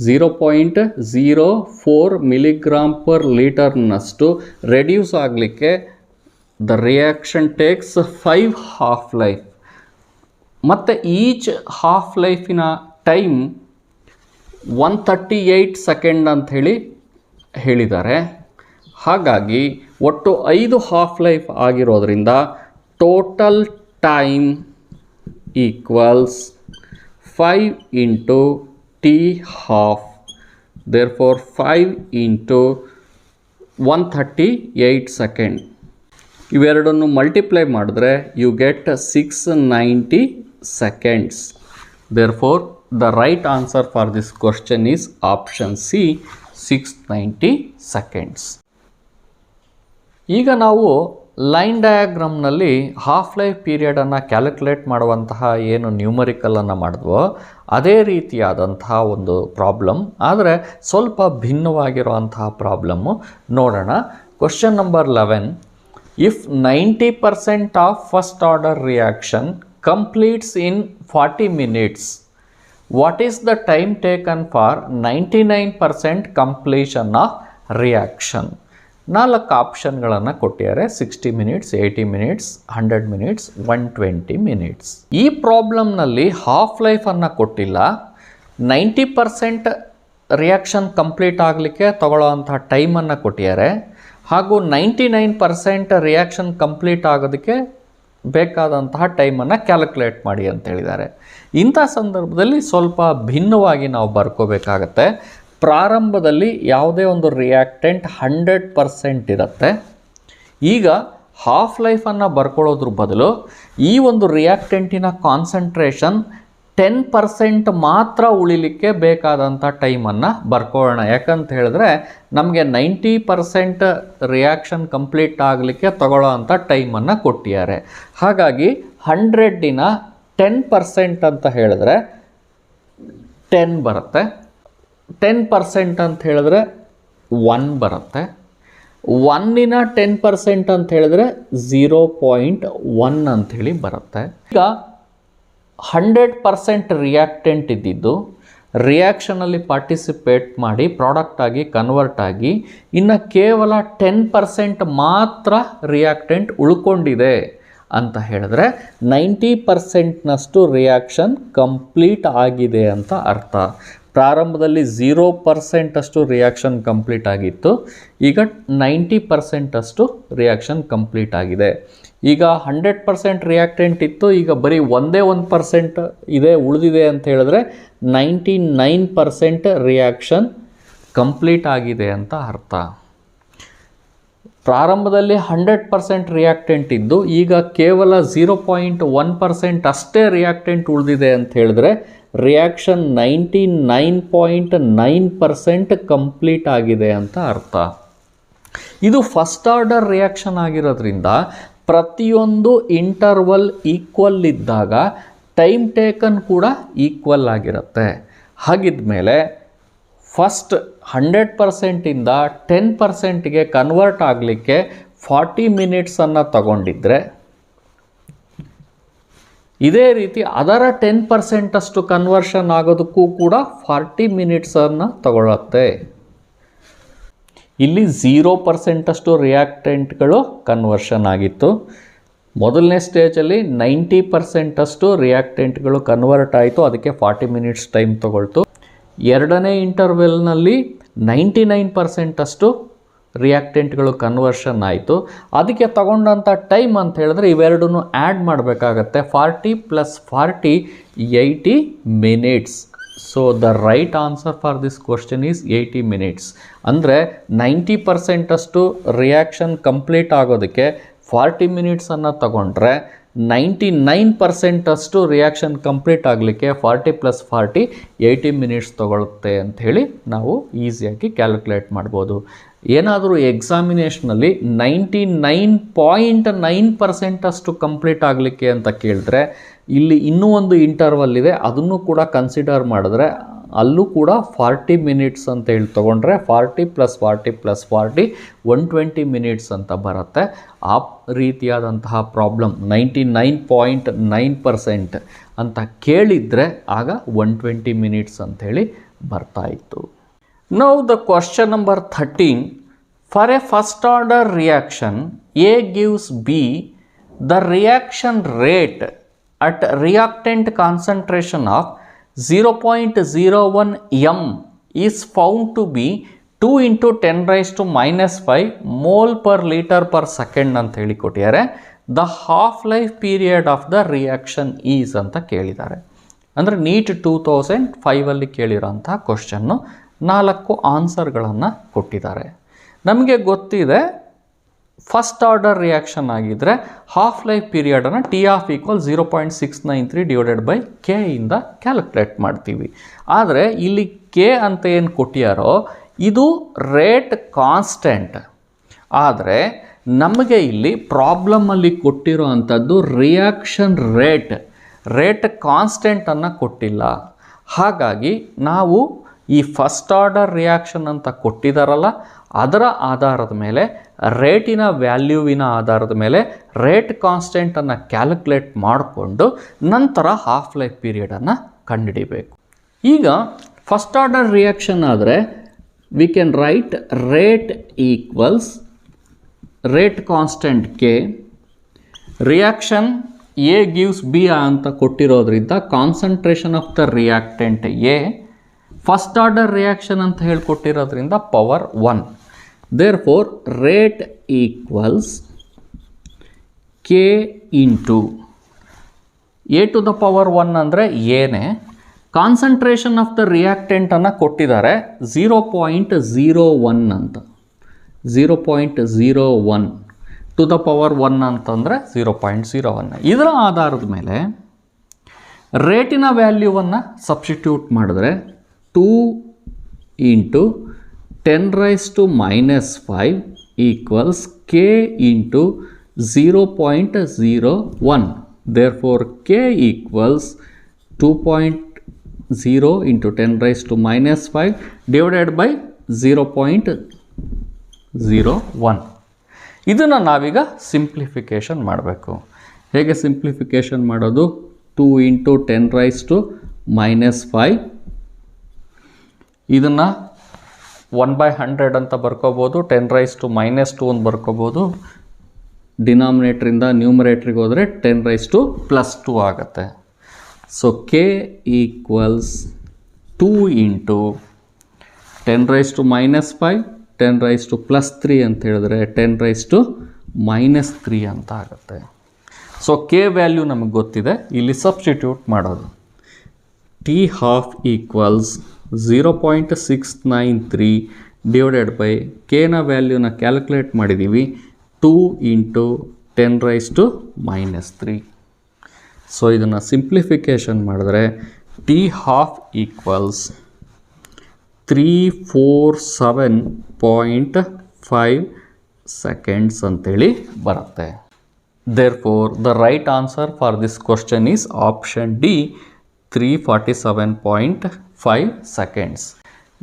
0.04 milligram per ಲೀಟರ್ನಷ್ಟು reduce ಆಗಲಿಕ್ಕೆ the reaction takes 5 half life. ಮತ್ತು ಈಚ್ ಹಾಫ್ ಲೈಫಿನ ಟೈಮ್ 138 ಸೆಕೆಂಡ್ ಅಂತ ಹೇಳಿದ್ದಾರೆ. ಹಾಗಾಗಿ ಒಟ್ಟು 5 ಹಾಫ್ ಲೈಫ್ ಆಗಿರೋದ್ರಿಂದ total time equals 5 into T half. Therefore 5 into 138 second. ಇವೆರಡನ್ನು ಮಲ್ಟಿಪ್ಲೈ ಮಾಡಿದ್ರೆ you get 690 seconds. Therefore, the right answer for this question is option C, 690 seconds. ಈಗ ನಾವು ಲೈನ್ ಡಯಾಗ್ರಾಮ್ನಲ್ಲಿ ಹಾಫ್ ಲೈಫ್ ಪೀರಿಯಡನ್ನು ಕ್ಯಾಲ್ಕುಲೇಟ್ ಮಾಡುವಂತಹ ಏನು ನ್ಯೂಮರಿಕಲನ್ನು ಮಾಡಿದ್ವೋ ಅದೇ ರೀತಿಯಾದಂತಹ ಒಂದು ಪ್ರಾಬ್ಲಮ್, ಆದರೆ ಸ್ವಲ್ಪ ಭಿನ್ನವಾಗಿರುವಂತಹ ಪ್ರಾಬ್ಲಮ್ಮು ನೋಡೋಣ. Question number 11. If 90% of first order reaction completes in 40 minutes, what is the time taken for 99% completion of reaction? 4 ಆಪ್ಷನ್ಗಳನ್ನು ಕೊಟ್ಟಿದ್ದಾರೆ. 60 ಮಿನಿಟ್ಸ್, 80 ಮಿನಿಟ್ಸ್, 100 ಮಿನಿಟ್ಸ್, 120 ಮಿನಿಟ್ಸ್. ಈ ಪ್ರಾಬ್ಲಮ್ನಲ್ಲಿ ಹಾಫ್ ಲೈಫನ್ನು ಕೊಟ್ಟಿಲ್ಲ. 90% ರಿಯಾಕ್ಷನ್ ಕಂಪ್ಲೀಟ್ ಆಗಲಿಕ್ಕೆ ತಗೊಳ್ಳೋವಂಥ ಟೈಮನ್ನು ಕೊಟ್ಟಿದ್ದಾರೆ, ಹಾಗೂ 99% ರಿಯಾಕ್ಷನ್ ಕಂಪ್ಲೀಟ್ ಆಗೋದಕ್ಕೆ ಬೇಕಾದಂತಹ ಟೈಮನ್ನು ಕ್ಯಾಲ್ಕುಲೇಟ್ ಮಾಡಿ ಅಂತ ಹೇಳಿದ್ದಾರೆ. ಇಂಥ ಸಂದರ್ಭದಲ್ಲಿ ಸ್ವಲ್ಪ ಭಿನ್ನವಾಗಿ ನಾವು ಬರ್ಕೋಬೇಕಾಗತ್ತೆ. ಪ್ರಾರಂಭದಲ್ಲಿ ಯಾವುದೇ ಒಂದು ರಿಯಾಕ್ಟೆಂಟ್ 100% ಇರುತ್ತೆ. ಈಗ ಹಾಫ್ ಲೈಫನ್ನು ಬರ್ಕೊಳ್ಳೋದ್ರ ಬದಲು ಈ ಒಂದು ರಿಯಾಕ್ಟೆಂಟಿನ ಕಾನ್ಸಂಟ್ರೇಷನ್ 10% ಮಾತ್ರ ಉಳಿಲಿಕ್ಕೆ ಬೇಕಾದಂಥ ಟೈಮನ್ನು ಬರ್ಕೊಳ್ಳೋಣ. ಯಾಕಂತ ಹೇಳಿದ್ರೆ ನಮಗೆ 90% ರಿಯಾಕ್ಷನ್ ಕಂಪ್ಲೀಟ್ ಆಗಲಿಕ್ಕೆ ತಗೊಳ್ಳೋ ಅಂಥ ಟೈಮನ್ನು ಕೊಟ್ಟಿದ್ದಾರೆ. ಹಾಗಾಗಿ 100ನ 10% ಅಂತ ಹೇಳಿದ್ರೆ 10 ಬರುತ್ತೆ. 10% ಅಂತ ಹೇಳಿದ್ರೆ 1 ಬರುತ್ತೆ. 1ನ 10% ಅಂತ ಹೇಳಿದ್ರೆ 0.1 ಅಂಥೇಳಿ ಬರುತ್ತೆ. ಈಗ 100% ರಿಯಾಕ್ಟೆಂಟ್ ಇದ್ದಿದ್ದು ರಿಯಾಕ್ಷನಲ್ಲಿ ಪಾರ್ಟಿಸಿಪೇಟ್ ಮಾಡಿ ಪ್ರಾಡಕ್ಟ್ ಆಗಿ ಕನ್ವರ್ಟ್ ಆಗಿ ಇನ್ನು ಕೇವಲ 10% ಮಾತ್ರ ರಿಯಾಕ್ಟೆಂಟ್ ಉಳ್ಕೊಂಡಿದೆ ಅಂತ ಹೇಳಿದ್ರೆ 90%ನಷ್ಟು ರಿಯಾಕ್ಷನ್ ಕಂಪ್ಲೀಟ್ ಆಗಿದೆ ಅಂತ ಅರ್ಥ. ಪ್ರಾರಂಭದಲ್ಲಿ 0% ಅಷ್ಟು ರಿಯಾಕ್ಷನ್ ಕಂಪ್ಲೀಟ್ ಆಗಿತ್ತು, ಈಗ 90% ಅಷ್ಟು ರಿಯಾಕ್ಷನ್ ಕಂಪ್ಲೀಟ್ ಆಗಿದೆ. ಈಗ 100% ರಿಯಾಕ್ಟೆಂಟ್ ಇತ್ತು, ಈಗ ಬರೀ 1% ಇದೆ ಉಳಿದಿದೆ ಅಂತ ಹೇಳಿದ್ರೆ 99% ರಿಯಾಕ್ಷನ್ ಕಂಪ್ಲೀಟ್ ಆಗಿದೆ ಅಂತ ಅರ್ಥ. ಪ್ರಾರಂಭದಲ್ಲಿ 100% ರಿಯಾಕ್ಟೆಂಟ್ ಇದ್ದು ಈಗ ಕೇವಲ 0.1% ಅಷ್ಟೇ ರಿಯಾಕ್ಟೆಂಟ್ ಉಳಿದಿದೆ ಅಂತ ಹೇಳಿದ್ರೆ ರಿಯಾಕ್ಷನ್ 99.9% ಕಂಪ್ಲೀಟ್ ಆಗಿದೆ ಅಂತ ಅರ್ಥ. ಇದು ಫಸ್ಟ್ ಆರ್ಡರ್ ರಿಯಾಕ್ಷನ್ ಆಗಿರೋದ್ರಿಂದ ಪ್ರತಿಯೊಂದು ಇಂಟರ್ವಲ್ ಈಕ್ವಲ್ ಇದ್ದಾಗ ಟೈಮ್ ಟೇಕನ್ ಕೂಡ ಈಕ್ವಲ್ ಆಗಿರುತ್ತೆ. ಹಾಗಿದ್ಮೇಲೆ ಫಸ್ಟ್ 100%ಇಂದ 10%ಗೆ ಕನ್ವರ್ಟ್ ಆಗಲಿಕ್ಕೆ 40 ಮಿನಿಟ್ಸನ್ನು ತಗೊಂಡಿದ್ರೆ ಇದೇ ರೀತಿ ಅದರ 10% ಅಷ್ಟು ಕನ್ವರ್ಷನ್ ಆಗೋದಕ್ಕೂ ಕೂಡ 40 ಮಿನಿಟ್ಸನ್ನು ತಗೊಳ್ಳುತ್ತೆ. ಇಲ್ಲಿ 0% ಅಷ್ಟು ರಿಯಾಕ್ಟೆಂಟ್ಗಳು ಕನ್ವರ್ಷನ್ ಆಗಿತ್ತು. ಮೊದಲನೇ ಸ್ಟೇಜಲ್ಲಿ 90% ಅಷ್ಟು ರಿಯಾಕ್ಟೆಂಟ್ಗಳು ಕನ್ವರ್ಟ್ ಆಯಿತು, ಅದಕ್ಕೆ 40 ಮಿನಿಟ್ಸ್ ಟೈಮ್ ತಗೊಳ್ತು. ಎರಡನೇ ಇಂಟರ್ವೆಲ್ನಲ್ಲಿ 99% ಅಷ್ಟು ರಿಯಾಕ್ಟೆಂಟ್ಗಳು ಕನ್ವರ್ಷನ್ ಆಯಿತು. ಅದಕ್ಕೆ ತಗೊಂಡಂಥ ಟೈಮ್ ಅಂತ ಹೇಳಿದ್ರೆ ಇವೆರಡನ್ನೂ ಆ್ಯಡ್ ಮಾಡಬೇಕಾಗತ್ತೆ. 40 + 40 80 minutes. So the right answer for this question is 80 minutes. ಅಂದರೆ 90% ಅಷ್ಟು ರಿಯಾಕ್ಷನ್ ಕಂಪ್ಲೀಟ್ ಆಗೋದಕ್ಕೆ 40 ಮಿನಿಟ್ಸನ್ನು ತಗೊಂಡ್ರೆ 99% ಅಷ್ಟು ರಿಯಾಕ್ಷನ್ ಕಂಪ್ಲೀಟ್ ಆಗಲಿಕ್ಕೆ 40 + 40 80 ಮಿನಿಟ್ಸ್ ತೊಗೊಳುತ್ತೆ ಅಂಥೇಳಿ ನಾವು ಈಸಿಯಾಗಿ ಕ್ಯಾಲ್ಕುಲೇಟ್ ಮಾಡ್ಬೋದು. ಏನಾದರೂ ಎಕ್ಸಾಮಿನೇಷನಲ್ಲಿ 99.9% ಅಷ್ಟು ಕಂಪ್ಲೀಟ್ ಆಗಲಿಕ್ಕೆ ಅಂತ ಕೇಳಿದ್ರೆ ಇಲ್ಲಿ ಇನ್ನೂ ಒಂದು ಇಂಟರ್ವಲ್ ಇದೆ, ಅದನ್ನು ಕೂಡ ಕನ್ಸಿಡರ್ ಮಾಡಿದ್ರೆ ಅಲ್ಲೂ ಕೂಡ 40 ಮಿನಿಟ್ಸ್ ಅಂತ ಹೇಳಿ ತೊಗೊಂಡ್ರೆ 40 + 40 + 40 120 ಮಿನಿಟ್ಸ್ ಅಂತ ಬರುತ್ತೆ. ಆ ರೀತಿಯಾದಂತಹ ಪ್ರಾಬ್ಲಮ್ 99.9% ಅಂತ ಕೇಳಿದರೆ ಆಗ 120 ಮಿನಿಟ್ಸ್ ಅಂಥೇಳಿ ಬರ್ತಾಯಿತ್ತು. Now the question number 13. For a first order reaction, A gives B, the reaction rate at reactant concentration of 0.01 m is found to be 2 × 10⁻⁻⁵ mole per liter per second ಅಂತ ಹೇಳಿ ಕೊಟ್ಟಿದ್ದಾರೆ. The half life period of the reaction is ಅಂತ ಕೇಳಿದ್ದಾರೆ. ಅಂದರೆ neat 2005 ಕೇಳಿರೋಂಥ question 4 ಆನ್ಸರ್ಗಳನ್ನು ಕೊಟ್ಟಿದ್ದಾರೆ. ನಮಗೆ ಗೊತ್ತಿದೆ first order reaction ಆಗಿದ್ದರೆ ಹಾಫ್ ಲೈಫ್ ಪೀರಿಯಡನ್ನು T= 0.693 / K ಇಂದ ಕ್ಯಾಲ್ಕುಲೇಟ್ ಮಾಡ್ತೀವಿ. ಆದರೆ ಇಲ್ಲಿ K ಅಂತ ಏನು ಕೊಟ್ಟಿಯಾರೋ ಇದು ರೇಟ್ ಕಾನ್ಸ್ಟೆಂಟ್. ಆದರೆ ನಮಗೆ ಇಲ್ಲಿ ಪ್ರಾಬ್ಲಮಲ್ಲಿ ಕೊಟ್ಟಿರೋ ಅಂಥದ್ದು ರಿಯಾಕ್ಷನ್ ರೇಟ್ ಕಾನ್ಸ್ಟೆಂಟನ್ನು ಕೊಟ್ಟಿಲ್ಲ. ಹಾಗಾಗಿ ನಾವು ಈ ಫಸ್ಟ್ ಆರ್ಡರ್ ರಿಯಾಕ್ಷನ್ ಅಂತ ಕೊಟ್ಟಿದ್ದಾರಲ್ಲ ಅದರ ಆಧಾರದ ಮೇಲೆ ರೇಟಿನ ವ್ಯಾಲ್ಯೂವಿನ ಆಧಾರದ ಮೇಲೆ ರೇಟ್ ಕಾನ್ಸ್ಟೆಂಟನ್ನು ಕ್ಯಾಲ್ಕುಲೇಟ್ ಮಾಡಿಕೊಂಡು ನಂತರ ಹಾಫ್ ಲೈಫ್ ಪೀರಿಯಡನ್ನು ಕಂಡುಹಿಡಿಬೇಕು. ಈಗ ಫಸ್ಟ್ ಆರ್ಡರ್ ರಿಯಾಕ್ಷನ್ ಆದರೆ we can write rate equals rate constant K, reaction A gives B ಅಂತ ಕೊಟ್ಟಿರೋದ್ರಿಂದ concentration of the reactant A, first order reaction ಅಂತ ಹೇಳಿಕೊಟ್ಟಿರೋದ್ರಿಂದ power 1. Therefore rate equals K × A⁻1 ಅಂದರೆ ಏನೇ, ಕಾನ್ಸಂಟ್ರೇಷನ್ ಆಫ್ ದ ರಿಯಾಕ್ಟೆಂಟನ್ನು ಕೊಟ್ಟಿದ್ದಾರೆ 0.01 ಅಂತ. 0.01 to the power 1 ಅಂತಂದರೆ 0.01. ಇದರ ಆಧಾರದ ಮೇಲೆ ರೇಟಿನ ವ್ಯಾಲ್ಯೂವನ್ನು ಸಬ್ಸ್ಟಿಟ್ಯೂಟ್ ಮಾಡಿದ್ರೆ 2 × 10⁻⁻⁵ equals K × 0.01. Therefore K equals 2.0 × 10⁻⁻⁵ / 0.01. ಇದನ್ನು ನಾವೀಗ ಸಿಂಪ್ಲಿಫಿಕೇಷನ್ ಮಾಡಬೇಕು. ಹೇಗೆ ಸಿಂಪ್ಲಿಫಿಕೇಷನ್ ಮಾಡೋದು? 2 × 10⁻⁻⁵ ಇದನ್ನು 1/100 ಅಂತ ಬರ್ಕೋಬೋದು, 10⁻⁻² ಅಂತ ಬರ್ಕೋಬೋದು. ಡಿನಾಮಿನೇಟ್ರಿಂದ ನ್ಯೂಮರೇಟ್ರಿಗೆ ಹೋದರೆ 10⁻² ಆಗುತ್ತೆ. ಸೊ K ಈಕ್ವಲ್ಸ್ 2 × 10⁻⁻⁵ 10⁻+3 ಅಂತ ಹೇಳಿದ್ರೆ 10⁻³ ಅಂತ ಆಗುತ್ತೆ. ಸೊ K ವ್ಯಾಲ್ಯೂ ನಮಗೆ ಗೊತ್ತಿದೆ, ಇಲ್ಲಿ ಸಬ್ಸ್ಟಿಟ್ಯೂಟ್ ಮಾಡೋದು. T½ ಈಕ್ವಲ್ಸ್ 0.693 / Kನ ವ್ಯಾಲ್ಯೂನ ಕ್ಯಾಲ್ಕುಲೇಟ್ ಮಾಡಿದ್ದೀವಿ 2 × 10⁻⁻3. ಸೊ ಇದನ್ನು ಸಿಂಪ್ಲಿಫಿಕೇಷನ್ ಮಾಡಿದ್ರೆ T½ ಈಕ್ವಲ್ಸ್ 347.5 seconds ಅಂತೇಳಿ ಬರುತ್ತೆ. Therefore, the right answer for this question is option D, 347.5 seconds.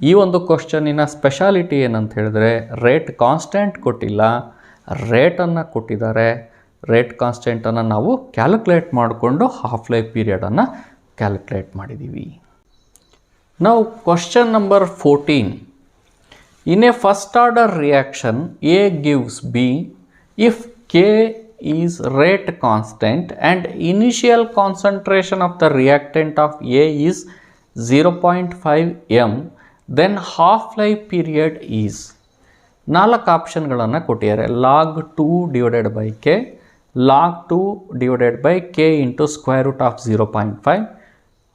ಈ ಒಂದು ಕ್ವಶನಿನ ಸ್ಪೆಷಾಲಿಟಿ ಏನಂತ ಹೇಳಿದ್ರೆ ರೇಟ್ ಕಾನ್ಸ್ಟೆಂಟ್ ಕೊಟ್ಟಿಲ್ಲ, ರೇಟನ್ನು ಕೊಟ್ಟಿದ್ದಾರೆ. ರೇಟ್ ಕಾನ್ಸ್ಟೆಂಟನ್ನು ನಾವು ಕ್ಯಾಲ್ಕುಲೇಟ್ ಮಾಡಿಕೊಂಡು ಹಾಫ್ ಲೈಫ್ ಪೀರಿಯಡನ್ನು ಕ್ಯಾಲ್ಕುಲೇಟ್ ಮಾಡಿದ್ದೀವಿ. Now question number 14. In a first order reaction, A gives B. If K is rate constant and initial concentration of the reactant of A is 0.5 m, then half life period is. 4 ಆಪ್ಷನ್ಗಳನ್ನು ಕೊಟ್ಟಿದ್ದಾರೆ. log 2 divided by K, log 2 divided by K into square root of 0.5.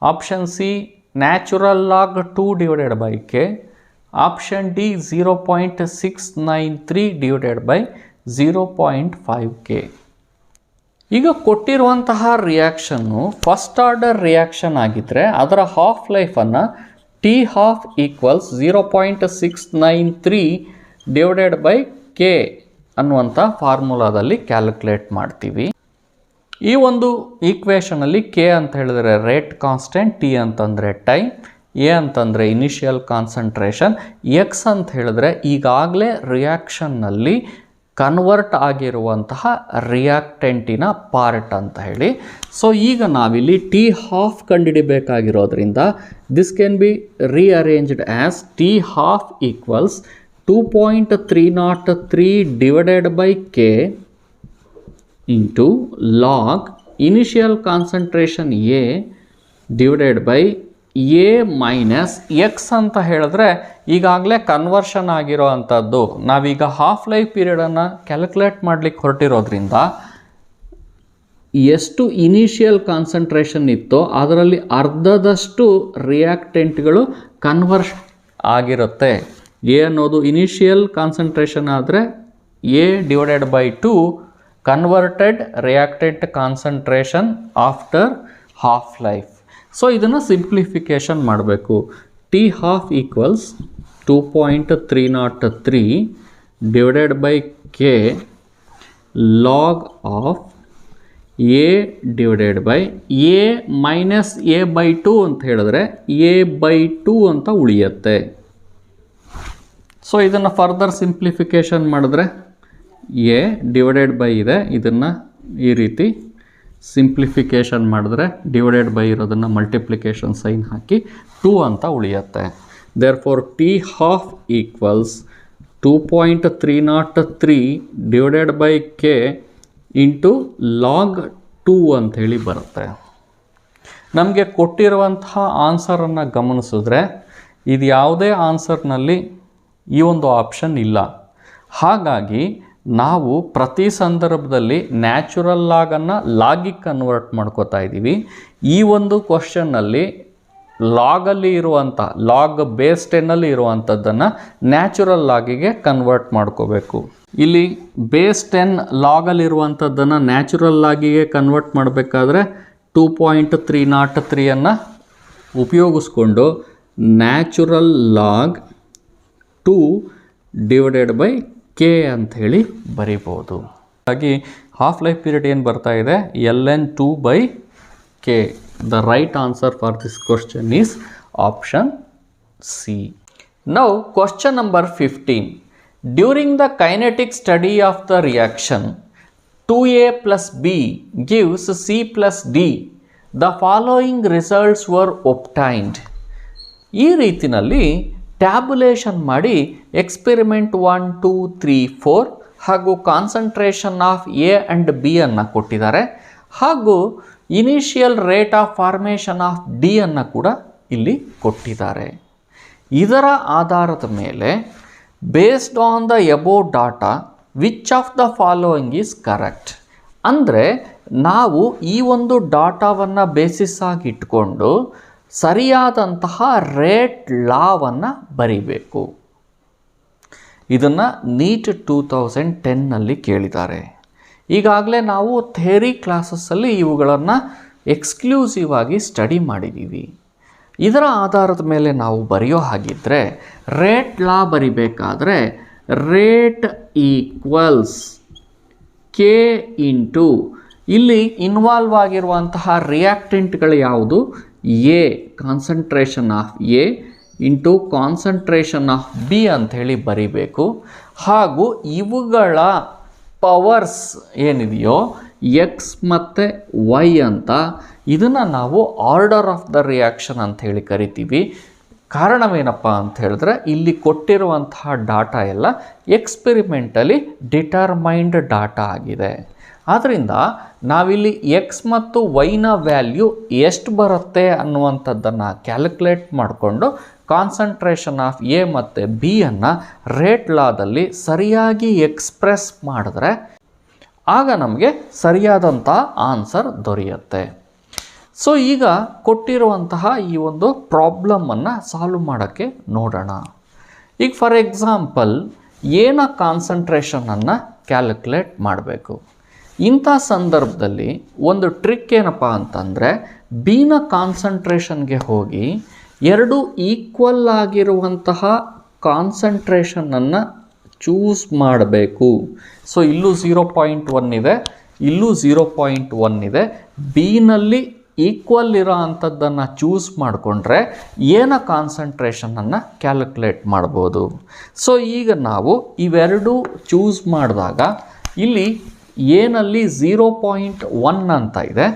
Option C natural log 2 divided by K. Option D 0.693 divided by 0.5 K. ಈಗ ಕೊಟ್ಟಿರುವಂತಹ ರಿಯಾಕ್ಷನ್ನು first order reaction ಆಗಿದ್ದರೆ ಅದರ half ಲೈಫನ್ನು T half equals 0.693 divided by K ಅನ್ನುವಂಥ ಫಾರ್ಮುಲಾದಲ್ಲಿ calculate ಮಾಡ್ತೀವಿ. ಈ ಒಂದು ಈಕ್ವೇಷನಲ್ಲಿ ಕೆ ಅಂತ ಹೇಳಿದ್ರೆ ರೇಟ್ ಕಾನ್ಸ್ಟೆಂಟ್, ಟಿ ಅಂತಂದರೆ ಟೈಮ್, ಎ ಅಂತಂದರೆ ಇನಿಷಿಯಲ್ ಕಾನ್ಸಂಟ್ರೇಷನ್, ಎಕ್ಸ್ ಅಂತ ಹೇಳಿದ್ರೆ ಈಗಾಗಲೇ ರಿಯಾಕ್ಷನ್ನಲ್ಲಿ ಕನ್ವರ್ಟ್ ಆಗಿರುವಂತಹ ರಿಯಾಕ್ಟೆಂಟಿನ ಪಾರ್ಟ್ ಅಂತ ಹೇಳಿ. ಸೊ ಈಗ ನಾವಿಲ್ಲಿ ಟಿ ಹಾಫ್ ಕಂಡುಹಿಡಿಬೇಕಾಗಿರೋದ್ರಿಂದ this can be rearranged as T half equals 2.303 divided by K into log initial concentration A divided by A minus X ಅಂತ ಹೇಳಿದ್ರೆ ಈಗಾಗಲೇ ಕನ್ವರ್ಷನ್ ಆಗಿರೋ ಅಂಥದ್ದು. ನಾವೀಗ ಹಾಫ್ ಲೈಫ್ ಪೀರಿಯಡನ್ನು ಕ್ಯಾಲ್ಕುಲೇಟ್ ಮಾಡಲಿಕ್ಕೆ ಹೊರಟಿರೋದ್ರಿಂದ ಎಷ್ಟು ಇನಿಷಿಯಲ್ ಕಾನ್ಸಂಟ್ರೇಷನ್ ಇತ್ತೋ ಅದರಲ್ಲಿ ಅರ್ಧದಷ್ಟು ರಿಯಾಕ್ಟೆಂಟ್ಗಳು ಕನ್ವರ್ಷನ್ ಆಗಿರುತ್ತೆ. ಎ ಅನ್ನೋದು ಇನಿಷಿಯಲ್ ಕಾನ್ಸಂಟ್ರೇಷನ್ ಆದರೆ A divided by 2 converted reactant concentration after half life. So ಇದನ್ನು ಸಿಂಪ್ಲಿಫಿಕೇಷನ್ ಮಾಡಬೇಕು. T half equals 2.303 divided by k log of A divided by A minus A by 2 ಅಂತ ಹೇಳಿದ್ರೆ ಎ ಬೈ 2 ಅಂತ ಉಳಿಯುತ್ತೆ. So ಇದನ್ನು further simplification ಮಾಡಿದ್ರೆ a divided by ಇದೆ, ಇದನ್ನು ಈ ರೀತಿ ಸಿಂಪ್ಲಿಫಿಕೇಷನ್ ಮಾಡಿದ್ರೆ ಡಿವೈಡೆಡ್ ಬೈ ಇರೋದನ್ನು ಮಲ್ಟಿಪ್ಲಿಕೇಷನ್ ಸೈನ್ ಹಾಕಿ 2 ಅಂತ ಉಳಿಯುತ್ತೆ. Therefore t half equals 2.303 divided by K into log 2 ಅಂಥೇಳಿ ಬರುತ್ತೆ. ನಮಗೆ ಕೊಟ್ಟಿರುವಂತಹ ಆನ್ಸರನ್ನು ಗಮನಿಸಿದ್ರೆ ಇದು ಯಾವುದೇ ಆನ್ಸರ್ನಲ್ಲಿ ಈ ಒಂದು ಆಪ್ಷನ್ ಇಲ್ಲ. ಹಾಗಾಗಿ ನಾವು ಪ್ರತಿ ಸಂದರ್ಭದಲ್ಲಿ ನ್ಯಾಚುರಲ್ ಲಾಗನ್ನು ಲಾಗಿಗೆ ಕನ್ವರ್ಟ್ ಮಾಡ್ಕೋತಾ ಇದ್ದೀವಿ. ಈ ಒಂದು ಕ್ವಶನ್ನಲ್ಲಿ ಲಾಗಲ್ಲಿ ಇರುವಂಥ ಲಾಗ್ ಬೇಸ್ 10 ಇರುವಂಥದ್ದನ್ನು ನ್ಯಾಚುರಲ್ ಲಾಗಿಗೆ ಕನ್ವರ್ಟ್ ಮಾಡ್ಕೋಬೇಕು. ಇಲ್ಲಿ ಬೇಸ್ 10 ಲಾಗಲ್ಲಿರುವಂಥದ್ದನ್ನು ನ್ಯಾಚುರಲ್ ಲಾಗಿಗೆ ಕನ್ವರ್ಟ್ ಮಾಡಬೇಕಾದ್ರೆ 2.303 ಉಪಯೋಗಿಸ್ಕೊಂಡು natural log 2 divided by K ಅಂಥೇಳಿ ಬರಿಬೋದು. ಹಾಗಾಗಿ ಹಾಫ್ ಲೈಫ್ ಪೀರಿಯಡ್ ಏನು ಬರ್ತಾ ಇದೆ ln2 by K. The right answer for this question is option C. Now question number 15. During the kinetic study of the reaction 2a plus b gives c plus d. The following results were obtained. ಈ ರೀತಿನಲ್ಲಿ ಟ್ಯಾಬುಲೇಷನ್ ಮಾಡಿ experiment 1, 2, 3, 4 ಹಾಗೂ concentration of A and B ಅನ್ನು ಕೊಟ್ಟಿದ್ದಾರೆ ಹಾಗೂ initial rate of formation of D ಅನ್ನು ಕೂಡ ಇಲ್ಲಿ ಕೊಟ್ಟಿದ್ದಾರೆ. ಇದರ ಆಧಾರದ ಮೇಲೆ based on the above data which of the following is correct. ಅಂದರೆ ನಾವು ಈ ಒಂದು ಡಾಟಾವನ್ನು ಬೇಸಿಸ್ ಆಗಿ ಇಟ್ಕೊಂಡು ಸರಿಯಾದಂತಹ ರೇಟ್ ಲಾವನ್ನು ಬರಿಬೇಕು. ಇದನ್ನು ನೀಟ್ 2010ನಲ್ಲಿ ಕೇಳಿದ್ದಾರೆ. ಈಗಾಗಲೇ ನಾವು ಥಿಯರಿ ಕ್ಲಾಸಸ್ಸಲ್ಲಿ ಇವುಗಳನ್ನು ಎಕ್ಸ್ಕ್ಲೂಸಿವ್ ಆಗಿ ಸ್ಟಡಿ ಮಾಡಿದ್ದೀವಿ. ಇದರ ಆಧಾರದ ಮೇಲೆ ನಾವು ಬರೆಯೋ ಹಾಗಿದ್ದರೆ ರೇಟ್ ಲಾ ಬರಿಬೇಕಾದ್ರೆ ರೇಟ್ ಈಕ್ವಲ್ಸ್ ಕೆ ಇಂಟು ಇಲ್ಲಿ ಇನ್ವಾಲ್ವ್ ಆಗಿರುವಂತಹ ರಿಯಾಕ್ಟೆಂಟ್ಗಳು ಯಾವುದು A concentration of A into concentration of B ಅಂಥೇಳಿ ಬರಿಬೇಕು. ಹಾಗೂ ಇವುಗಳ ಪವರ್ಸ್ ಏನಿದೆಯೋ ಎಕ್ಸ್ ಮತ್ತು ವೈ ಅಂತ ಇದನ್ನು ನಾವು ಆರ್ಡರ್ ಆಫ್ ದ ರಿಯಾಕ್ಷನ್ ಅಂಥೇಳಿ ಕರಿತೀವಿ. ಕಾರಣವೇನಪ್ಪ ಅಂತ ಹೇಳಿದ್ರೆ ಇಲ್ಲಿ ಕೊಟ್ಟಿರುವಂತಹ ಡಾಟಾ ಎಲ್ಲ ಎಕ್ಸ್ಪೆರಿಮೆಂಟಲಿ ಡಿಟರ್ಮೈನ್ಡ್ ಡಾಟಾ ಆಗಿದೆ. ಆದ್ದರಿಂದ ನಾವಿಲ್ಲಿ ಎಕ್ಸ್ ಮತ್ತು ವೈನ ವ್ಯಾಲ್ಯೂ ಎಷ್ಟು ಬರುತ್ತೆ ಅನ್ನುವಂಥದ್ದನ್ನು ಕ್ಯಾಲ್ಕುಲೇಟ್ ಮಾಡಿಕೊಂಡು ಕಾನ್ಸಂಟ್ರೇಷನ್ ಆಫ್ ಎ ಮತ್ತು ಬಿಯನ್ನು ರೇಟ್ ಲಾದಲ್ಲಿ ಸರಿಯಾಗಿ ಎಕ್ಸ್ಪ್ರೆಸ್ ಮಾಡಿದ್ರೆ ಆಗ ನಮಗೆ ಸರಿಯಾದಂಥ ಆನ್ಸರ್ ದೊರೆಯುತ್ತೆ. ಸೊ ಈಗ ಕೊಟ್ಟಿರುವಂತಹ ಈ ಒಂದು ಪ್ರಾಬ್ಲಮನ್ನು ಸಾಲ್ವ್ ಮಾಡೋಕ್ಕೆ ನೋಡೋಣ. ಈಗ ಫಾರ್ ಎಕ್ಸಾಂಪಲ್ ಎನ ಕಾನ್ಸಂಟ್ರೇಷನನ್ನು ಕ್ಯಾಲ್ಕುಲೇಟ್ ಮಾಡಬೇಕು. ಇಂಥ ಸಂದರ್ಭದಲ್ಲಿ ಒಂದು ಟ್ರಿಕ್ ಏನಪ್ಪ ಅಂತಂದರೆ ಬಿನ ಕಾನ್ಸಂಟ್ರೇಷನ್ಗೆ ಹೋಗಿ ಎರಡು ಈಕ್ವಲ್ ಆಗಿರುವಂತಹ ಕಾನ್ಸಂಟ್ರೇಷನನ್ನು ಚೂಸ್ ಮಾಡಬೇಕು. ಸೊ ಇಲ್ಲೂ 0.1 ಇದೆ, ಇಲ್ಲೂ 0.1 ಇದೆ. ಬಿನಲ್ಲಿ ಈಕ್ವಲ್ ಇರೋ ಅಂಥದ್ದನ್ನು ಚೂಸ್ ಮಾಡಿಕೊಂಡ್ರೆ ಏನ ಕಾನ್ಸಂಟ್ರೇಷನನ್ನು ಕ್ಯಾಲ್ಕುಲೇಟ್ ಮಾಡ್ಬೋದು. ಸೊ ಈಗ ನಾವು ಇವೆರಡೂ ಚೂಸ್ ಮಾಡಿದಾಗ ಇಲ್ಲಿ ಏನಲ್ಲಿ 0.1 ಅಂತ ಇದೆ,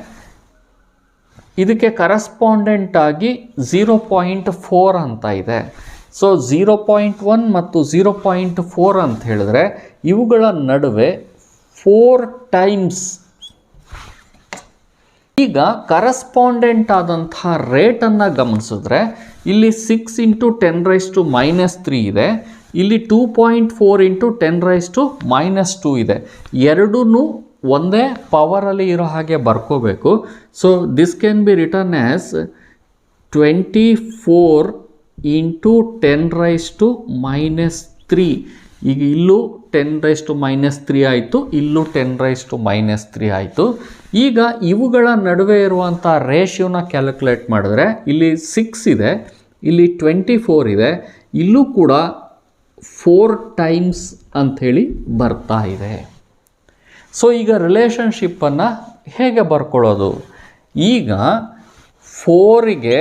ಇದಕ್ಕೆ ಕರೆಸ್ಪಾಂಡೆಂಟ್ ಆಗಿ 0.4 ಅಂತ ಇದೆ. ಸೊ 0.1 ಮತ್ತು 0.4 ಅಂತ ಹೇಳಿದ್ರೆ ಇವುಗಳ ನಡುವೆ 4 ಟೈಮ್ಸ್. ಈಗ ಕರೆಸ್ಪಾಂಡೆಂಟ್ ಆದಂತಹ ರೇಟನ್ನು ಗಮನಿಸಿದ್ರೆ ಇಲ್ಲಿ 6 × 10⁻³ ಇದೆ, ಇಲ್ಲಿ 2.4 × 10⁻² ಇದೆ. ಎರಡೂ ಒಂದೇ ಪವರಲ್ಲಿ ಇರೋ ಹಾಗೆ ಬರ್ಕೋಬೇಕು. So this can be written as 24 × 10⁻³ ಈಗ ಇಲ್ಲೂ 10⁻³ ಆಯಿತು, ಇಲ್ಲೂ 10⁻³ ಆಯಿತು. ಈಗ ಇವುಗಳ ನಡುವೆ ಇರುವಂಥ ರೇಷಿಯೋನ ಕ್ಯಾಲ್ಕುಲೇಟ್ ಮಾಡಿದ್ರೆ ಇಲ್ಲಿ 6 ಇದೆ, ಇಲ್ಲಿ 24 ಇದೆ, ಇಲ್ಲೂ ಕೂಡ 4 ಟೈಮ್ಸ್ ಅಂಥೇಳಿ ಬರ್ತಾ ಇದೆ. ಸೊ ಈಗ ರಿಲೇಷನ್ಶಿಪ್ಪನ್ನು ಹೇಗೆ ಬರ್ಕೊಳ್ಳೋದು? ಈಗ 4ಗೆ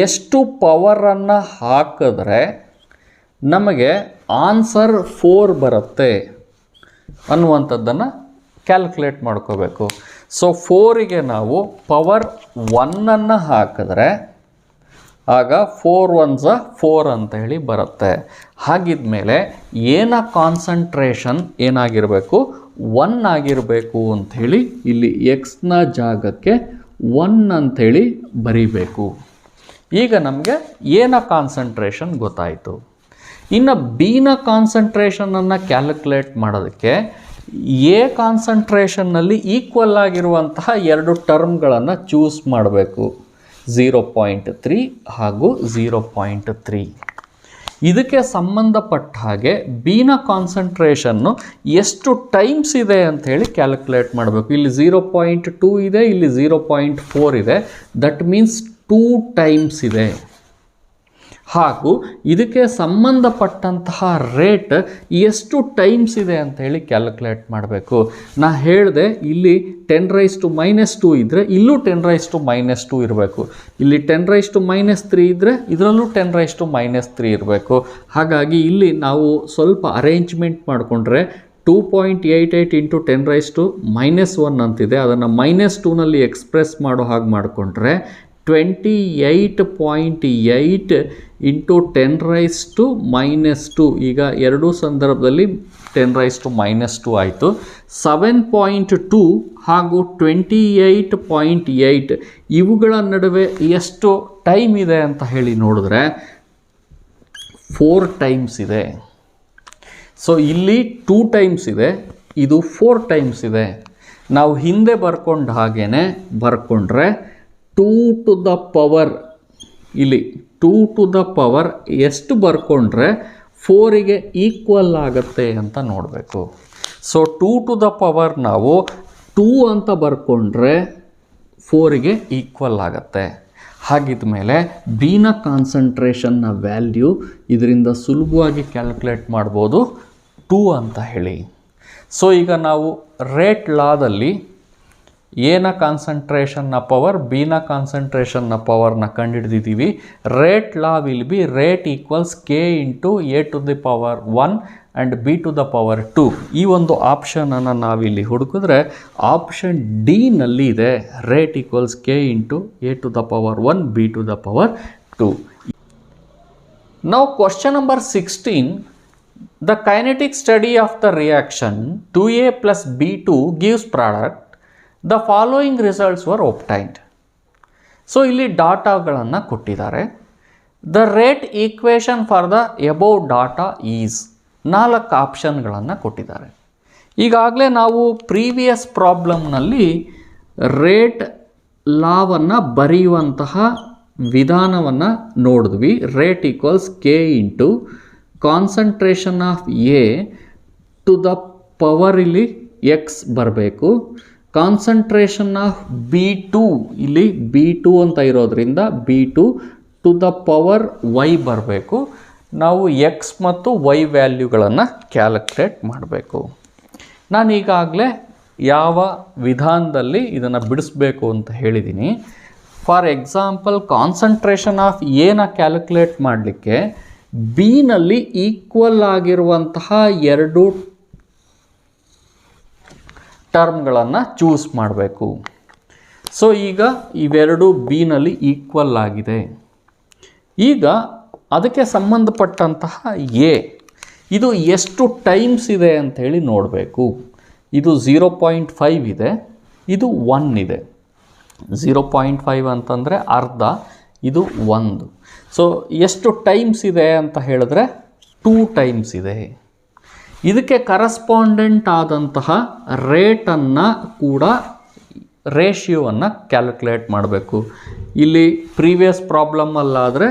ಎಷ್ಟು ಪವರನ್ನು ಹಾಕಿದ್ರೆ ನಮಗೆ ಆನ್ಸರ್ 4 ಬರುತ್ತೆ ಅನ್ನುವಂಥದ್ದನ್ನು ಕ್ಯಾಲ್ಕುಲೇಟ್ ಮಾಡ್ಕೋಬೇಕು. ಸೊ 4ಗೆ ನಾವು ಪವರ್ 1 ಹಾಕಿದ್ರೆ ಆಗ 4 1s 4 ಅಂತ ಹೇಳಿ ಬರುತ್ತೆ. ಹಾಗಿದ್ಮೇಲೆ ಏನ ಕಾನ್ಸಂಟ್ರೇಷನ್ ಏನಾಗಿರಬೇಕು? 1 ಆಗಿರಬೇಕು ಅಂಥೇಳಿ ಇಲ್ಲಿ ಎಕ್ಸ್ನ ಜಾಗಕ್ಕೆ 1 ಅಂಥೇಳಿ ಬರೀಬೇಕು. ಈಗ ನಮಗೆ ಏನ ಕಾನ್ಸಂಟ್ರೇಷನ್ ಗೊತ್ತಾಯಿತು. ಇನ್ನು ಬಿನ ಕಾನ್ಸಂಟ್ರೇಷನನ್ನು ಕ್ಯಾಲ್ಕುಲೇಟ್ ಮಾಡೋದಕ್ಕೆ ಎ ಕಾನ್ಸಂಟ್ರೇಷನ್ನಲ್ಲಿ ಈಕ್ವಲ್ ಆಗಿರುವಂತಹ 2 ಟರ್ಮ್ಗಳನ್ನು ಚೂಸ್ ಮಾಡಬೇಕು, 0.3 ಹಾಗೂ 0.3. ಇದಕ್ಕೆ ಸಂಬಂಧಪಟ್ಟ ಹಾಗೆ ಬಿನ ಕಾನ್ಸಂಟ್ರೇಷನ್ನು ಎಷ್ಟು ಟೈಮ್ಸ್ ಇದೆ ಅಂಥೇಳಿ ಕ್ಯಾಲ್ಕುಲೇಟ್ ಮಾಡಬೇಕು. ಇಲ್ಲಿ 0.2 ಇದೆ, ಇಲ್ಲಿ 0.4 ಇದೆ, ದಟ್ ಮೀನ್ಸ್ 2 ಟೈಮ್ಸ್ ಇದೆ. ಹಾಗೂ ಇದಕ್ಕೆ ಸಂಬಂಧಪಟ್ಟಂತಹ ರೇಟ್ ಎಷ್ಟು ಟೈಮ್ಸ್ ಇದೆ ಅಂತ ಹೇಳಿ ಕ್ಯಾಲ್ಕುಲೇಟ್ ಮಾಡಬೇಕು. ನಾ ಹೇಳಿದೆ ಇಲ್ಲಿ 10⁻² ಇದ್ದರೆ ಇಲ್ಲೂ 10⁻² ಇರಬೇಕು, ಇಲ್ಲಿ 10⁻³ ಇದ್ದರೆ ಇದರಲ್ಲೂ 10⁻³ ಇರಬೇಕು. ಹಾಗಾಗಿ ಇಲ್ಲಿ ನಾವು ಸ್ವಲ್ಪ ಅರೇಂಜ್ಮೆಂಟ್ ಮಾಡಿಕೊಂಡ್ರೆ 2.88 × 10⁻⁻1 ಅಂತಿದೆ, ಅದನ್ನು -2ನಲ್ಲಿ ಎಕ್ಸ್ಪ್ರೆಸ್ ಮಾಡೋ ಹಾಗೆ ಮಾಡಿಕೊಂಡ್ರೆ 28.8 × 10⁻². ಈಗ ಎರಡೂ ಸಂದರ್ಭದಲ್ಲಿ 10⁻² ಆಯಿತು. 7.2 ಹಾಗೂ 28.8 ಇವುಗಳ ನಡುವೆ ಎಷ್ಟು ಟೈಮ್ ಇದೆ ಅಂತ ಹೇಳಿ ನೋಡಿದ್ರೆ 4 ಟೈಮ್ಸ್ ಇದೆ. ಸೊ ಇಲ್ಲಿ 2 ಟೈಮ್ಸ್ ಇದೆ, ಇದು 4 ಟೈಮ್ಸ್ ಇದೆ. ನಾವು ಹಿಂದೆ ಬರ್ಕೊಂಡು ಹಾಗೇ ಬರ್ಕೊಂಡ್ರೆ 2 ಟು ದ ಪವರ್, ಇಲ್ಲಿ 2 ಟು ದ ಪವರ್ ಎಷ್ಟು ಬರ್ಕೊಂಡ್ರೆ 4ಗೆ ಈಕ್ವಲ್ ಆಗುತ್ತೆ ಅಂತ ನೋಡಬೇಕು. ಸೊ 2 ಟು ದ ಪವರ್ ನಾವು 2 ಅಂತ ಬರ್ಕೊಂಡ್ರೆ 4ಗೆ ಈಕ್ವಲ್ ಆಗುತ್ತೆ. ಹಾಗಿದ್ಮೇಲೆ ಬಿನ ಕಾನ್ಸಂಟ್ರೇಷನ್ನ ವ್ಯಾಲ್ಯೂ ಇದರಿಂದ ಸುಲಭವಾಗಿ ಕ್ಯಾಲ್ಕುಲೇಟ್ ಮಾಡ್ಬೋದು, 2 ಅಂತ ಹೇಳಿ. ಸೊ ಈಗ ನಾವು ರೇಟ್ ಲಾದಲ್ಲಿ ಎನ ಕಾನ್ಸಂಟ್ರೇಷನ್ನ ಪವರ್, ಬಿನ ಕಾನ್ಸಂಟ್ರೇಷನ್ನ ಪವರ್ನ ಕಂಡುಹಿಡಿದಿದ್ದೀವಿ. Rate law will be rate equals k × a to the power 1 and b to the power 2. ಈ ಒಂದು ಆಪ್ಷನನ್ನು ನಾವಿಲ್ಲಿ ಹುಡುಕಿದ್ರೆ ಆಪ್ಷನ್ ಡಿನಲ್ಲಿ ಇದೆ, rate equals k × a to the power 1 b to the power 2. Now question number 16. The kinetic study of the reaction 2a plus b2 gives product. The following results were obtained. So ಇಲ್ಲಿ ಡಾಟಾಗಳನ್ನು ಕೊಟ್ಟಿದ್ದಾರೆ. The rate equation for the above data is 4 ಆಪ್ಷನ್ಗಳನ್ನು ಕೊಟ್ಟಿದ್ದಾರೆ. ಈಗಾಗಲೇ ನಾವು previous ಪ್ರಾಬ್ಲಮ್ನಲ್ಲಿ rate ಲಾವನ್ನು ಬರೆಯುವಂತಹ ವಿಧಾನವನ್ನು ನೋಡಿದ್ವಿ. Rate equals K into concentration of A to the power ಇಲ್ಲಿ ಎಕ್ಸ್ ಬರಬೇಕು. ಕಾನ್ಸಂಟ್ರೇಷನ್ ಆಫ್ B2 ಇಲ್ಲಿ B2 ಅಂತ ಇರೋದ್ರಿಂದ B2 to the power Y ಬರಬೇಕು. ನಾವು ಎಕ್ಸ್ ಮತ್ತು ವೈ ವ್ಯಾಲ್ಯೂಗಳನ್ನು ಕ್ಯಾಲ್ಕುಲೇಟ್ ಮಾಡಬೇಕು. ನಾನು ಈಗಾಗಲೇ ಯಾವ ವಿಧಾನದಲ್ಲಿ ಇದನ್ನು ಬಿಡಿಸ್ಬೇಕು ಅಂತ ಹೇಳಿದ್ದೀನಿ. ಫಾರ್ ಎಕ್ಸಾಂಪಲ್ ಕಾನ್ಸಂಟ್ರೇಷನ್ ಆಫ್ ಎನ ಕ್ಯಾಲ್ಕುಲೇಟ್ ಮಾಡಲಿಕ್ಕೆ ಬಿನಲ್ಲಿ ಈಕ್ವಲ್ ಆಗಿರುವಂತಹ 2 ಟರ್ಮ್ಗಳನ್ನು ಚೂಸ್ ಮಾಡಬೇಕು. ಸೊ ಈಗ ಇವೆರಡು ಬಿನಲ್ಲಿ ಈಕ್ವಲ್ ಆಗಿದೆ. ಈಗ ಅದಕ್ಕೆ ಸಂಬಂಧಪಟ್ಟಂತಹ ಎ ಇದು ಎಷ್ಟು ಟೈಮ್ಸ್ ಇದೆ ಅಂಥೇಳಿ ನೋಡಬೇಕು. ಇದು 0.5 ಇದೆ, ಇದು 1 ಇದೆ. 0.5 ಅಂತಂದರೆ ಅರ್ಧ, ಇದು 1. ಸೊ ಎಷ್ಟು ಟೈಮ್ಸ್ ಇದೆ ಅಂತ ಹೇಳಿದ್ರೆ 2 ಟೈಮ್ಸ್ ಇದೆ. ಇದಕ್ಕೆ ಕರಸ್ಪಾಂಡೆಂಟ್ ಆದಂತಹ ರೇಟನ್ನು ಕೂಡ ರೇಷಿಯೋವನ್ನು ಕ್ಯಾಲ್ಕುಲೇಟ್ ಮಾಡಬೇಕು. ಇಲ್ಲಿ ಪ್ರೀವಿಯಸ್ ಪ್ರಾಬ್ಲಮಲ್ಲಾದರೆ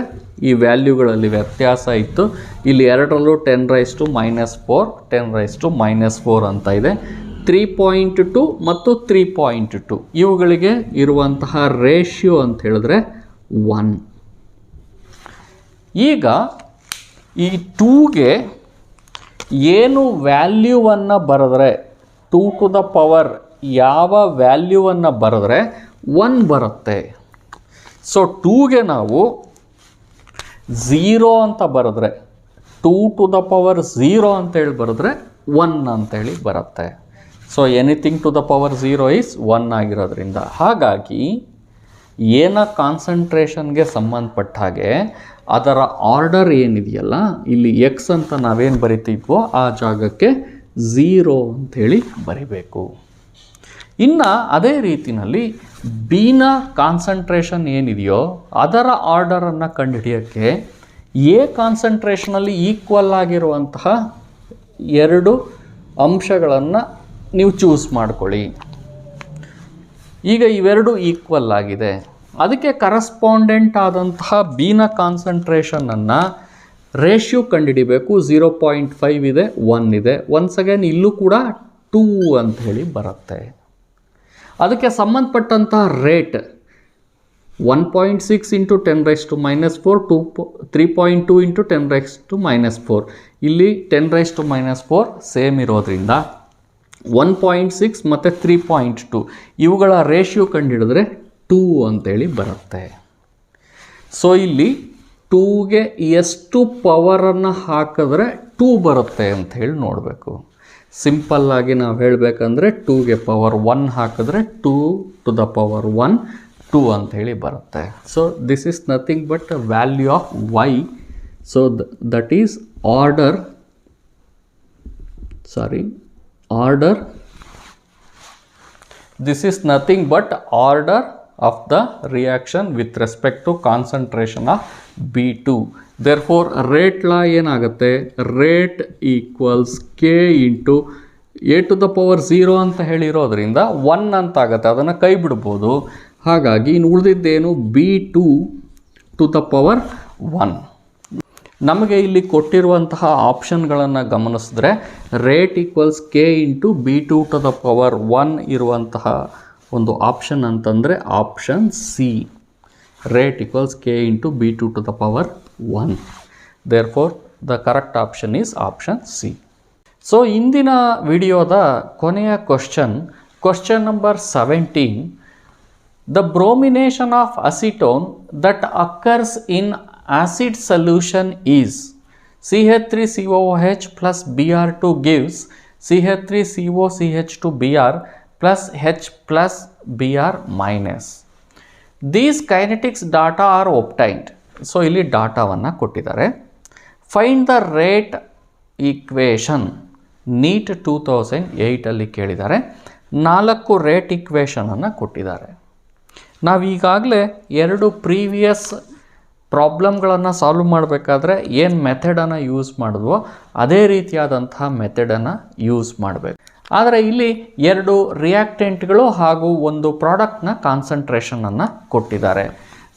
ಈ ವ್ಯಾಲ್ಯೂಗಳಲ್ಲಿ ವ್ಯತ್ಯಾಸ ಇತ್ತು. ಇಲ್ಲಿ ಎರಡರಲ್ಲೂ 10⁻⁻⁴, 10⁻⁻⁴ ಅಂತ ಇದೆ. 3.2 ಮತ್ತು 3.2 ಇವುಗಳಿಗೆ ಇರುವಂತಹ ರೇಷಿಯೋ ಅಂತ ಹೇಳಿದ್ರೆ 1. ಈಗ ಈ 2ಗೆ ಏನು ವ್ಯಾಲ್ಯೂವನ್ನು ಬರೆದ್ರೆ 2 ಟು ದ ಪವರ್ ಯಾವ ವ್ಯಾಲ್ಯೂವನ್ನು ಬರೆದ್ರೆ 1 ಬರುತ್ತೆ. ಸೊ 2ಗೆ ನಾವು 0 ಅಂತ ಬರೆದ್ರೆ 2 ಟು ದ ಪವರ್ 0 ಅಂತೇಳಿ ಬರೆದ್ರೆ 1 ಅಂತೇಳಿ ಬರುತ್ತೆ. So anything to the power 0 is 1 ಆಗಿರೋದ್ರಿಂದ, ಹಾಗಾಗಿ ಏನ ಕಾನ್ಸಂಟ್ರೇಷನ್ಗೆ ಸಂಬಂಧಪಟ್ಟ ಹಾಗೆ ಅದರ ಆರ್ಡರ್ ಏನಿದೆಯಲ್ಲ, ಇಲ್ಲಿ ಎಕ್ಸ್ ಅಂತ ನಾವೇನು ಬರಿತಿದ್ವೋ ಆ ಜಾಗಕ್ಕೆ 0 ಅಂಥೇಳಿ ಬರಿಬೇಕು. ಇನ್ನು ಅದೇ ರೀತಿಯಲ್ಲಿ ಬಿನ ಕಾನ್ಸಂಟ್ರೇಷನ್ ಏನಿದೆಯೋ ಅದರ ಆರ್ಡರನ್ನು ಕಂಡುಹಿಡಿಯೋಕ್ಕೆ ಎ ಕಾನ್ಸಂಟ್ರೇಷನಲ್ಲಿ ಈಕ್ವಲ್ ಆಗಿರುವಂತಹ 2 ಅಂಶಗಳನ್ನು ನೀವು ಚೂಸ್ ಮಾಡ್ಕೊಳ್ಳಿ. ಈಗ ಇವೆರಡು ಈಕ್ವಲ್ ಆಗಿದೆ. ಅದಕ್ಕೆ ಕರಸ್ಪಾಂಡೆಂಟ್ ಆದಂತಹ ಬಿನ ಕಾನ್ಸಂಟ್ರೇಷನನ್ನು ರೇಷಿಯೋ ಕಂಡುಹಿಡಿಬೇಕು. 0.5 ಇದೆ, 1 ಇದೆ. ಒನ್ಸ್ ಅಗೇನ್ ಇಲ್ಲೂ ಕೂಡ 2 ಅಂತ ಹೇಳಿ ಬರುತ್ತೆ. ಅದಕ್ಕೆ ಸಂಬಂಧಪಟ್ಟಂತಹ ರೇಟ್ 1.6 ಇಂಟು 10⁻⁻⁴ 3.2 ಇಂಟು 10⁻⁻⁴. ಇಲ್ಲಿ 10⁻⁻⁴ ಸೇಮ್ ಇರೋದ್ರಿಂದ 1.6 ಮತ್ತು 3.2 ಇವುಗಳ ರೇಷಿಯೋ ಕಂಡುಹಿಡಿದ್ರೆ 2 ಅಂತೇಳಿ ಬರುತ್ತೆ. ಸೊ ಇಲ್ಲಿ 2ಗೆ ಎಷ್ಟು ಪವರನ್ನು ಹಾಕಿದ್ರೆ 2 ಬರುತ್ತೆ ಅಂತ ಹೇಳಿ ನೋಡಬೇಕು. ಸಿಂಪಲ್ಲಾಗಿ ನಾವು ಹೇಳಬೇಕಂದ್ರೆ 2ಗೆ ಪವರ್ 1 ಹಾಕಿದ್ರೆ 2 ಟು ದ ಪವರ್ 1 2 ಅಂಥೇಳಿ ಬರುತ್ತೆ. So this is nothing but value of y. So that is order this is nothing but order of the reaction with respect to concentration of B2. therefore rate law ಏನಾಗುತ್ತೆ, rate equals k into a to the power 0 ಅಂತ ಹೇಳಿರೋದ್ರಿಂದ 1 ಅಂತ ಆಗುತ್ತೆ. ಅದನ್ನು ಕೈ ಬಿಡ್ಬೋದು. ಹಾಗಾಗಿ ಇನ್ನು ಉಳಿದಿದ್ದೇನು B2 to the power 1. ನಮಗೆ ಇಲ್ಲಿ ಕೊಟ್ಟಿರುವಂತಹ ಆಪ್ಷನ್ಗಳನ್ನು ಗಮನಿಸಿದ್ರೆ rate equals K into B2 to the power 1 ಇರುವಂತಹ ಒಂದು ಆಪ್ಷನ್ ಅಂತಂದರೆ option C. Rate equals K into B2 to the power 1. Therefore the correct option is option C. So ಇಂದಿನ ವಿಡಿಯೋದ ಕೊನೆಯ question number 17. The bromination of acetone that occurs in acid solution is CH3COOH plus Br2 gives CH3COCH2Br plus H plus Br minus. These kinetics data are obtained. So ಇಲ್ಲಿ ಡಾಟಾವನ್ನು ಕೊಟ್ಟಿದ್ದಾರೆ. Find the rate equation. NEET 2008 ಅಲ್ಲಿ ಕೇಳಿದ್ದಾರೆ. 4 rate ಈಕ್ವೇಷನನ್ನು ಕೊಟ್ಟಿದ್ದಾರೆ. ನಾವು ಈಗಾಗಲೇ 2 previous ಪ್ರಾಬ್ಲಮ್ಗಳನ್ನು solve ಮಾಡಬೇಕಾದ್ರೆ ಏನು ಮೆಥಡನ್ನು ಯೂಸ್ ಮಾಡಿದ್ವೋ ಅದೇ ರೀತಿಯಾದಂತಹ ಮೆಥಡನ್ನು ಯೂಸ್ ಮಾಡಬೇಕು. ಆದರೆ ಇಲ್ಲಿ 2 ರಿಯಾಕ್ಟೆಂಟ್ಗಳು ಹಾಗೂ ಒಂದು ಪ್ರಾಡಕ್ಟ್ನ ಕಾನ್ಸಂಟ್ರೇಷನನ್ನು ಕೊಟ್ಟಿದ್ದಾರೆ.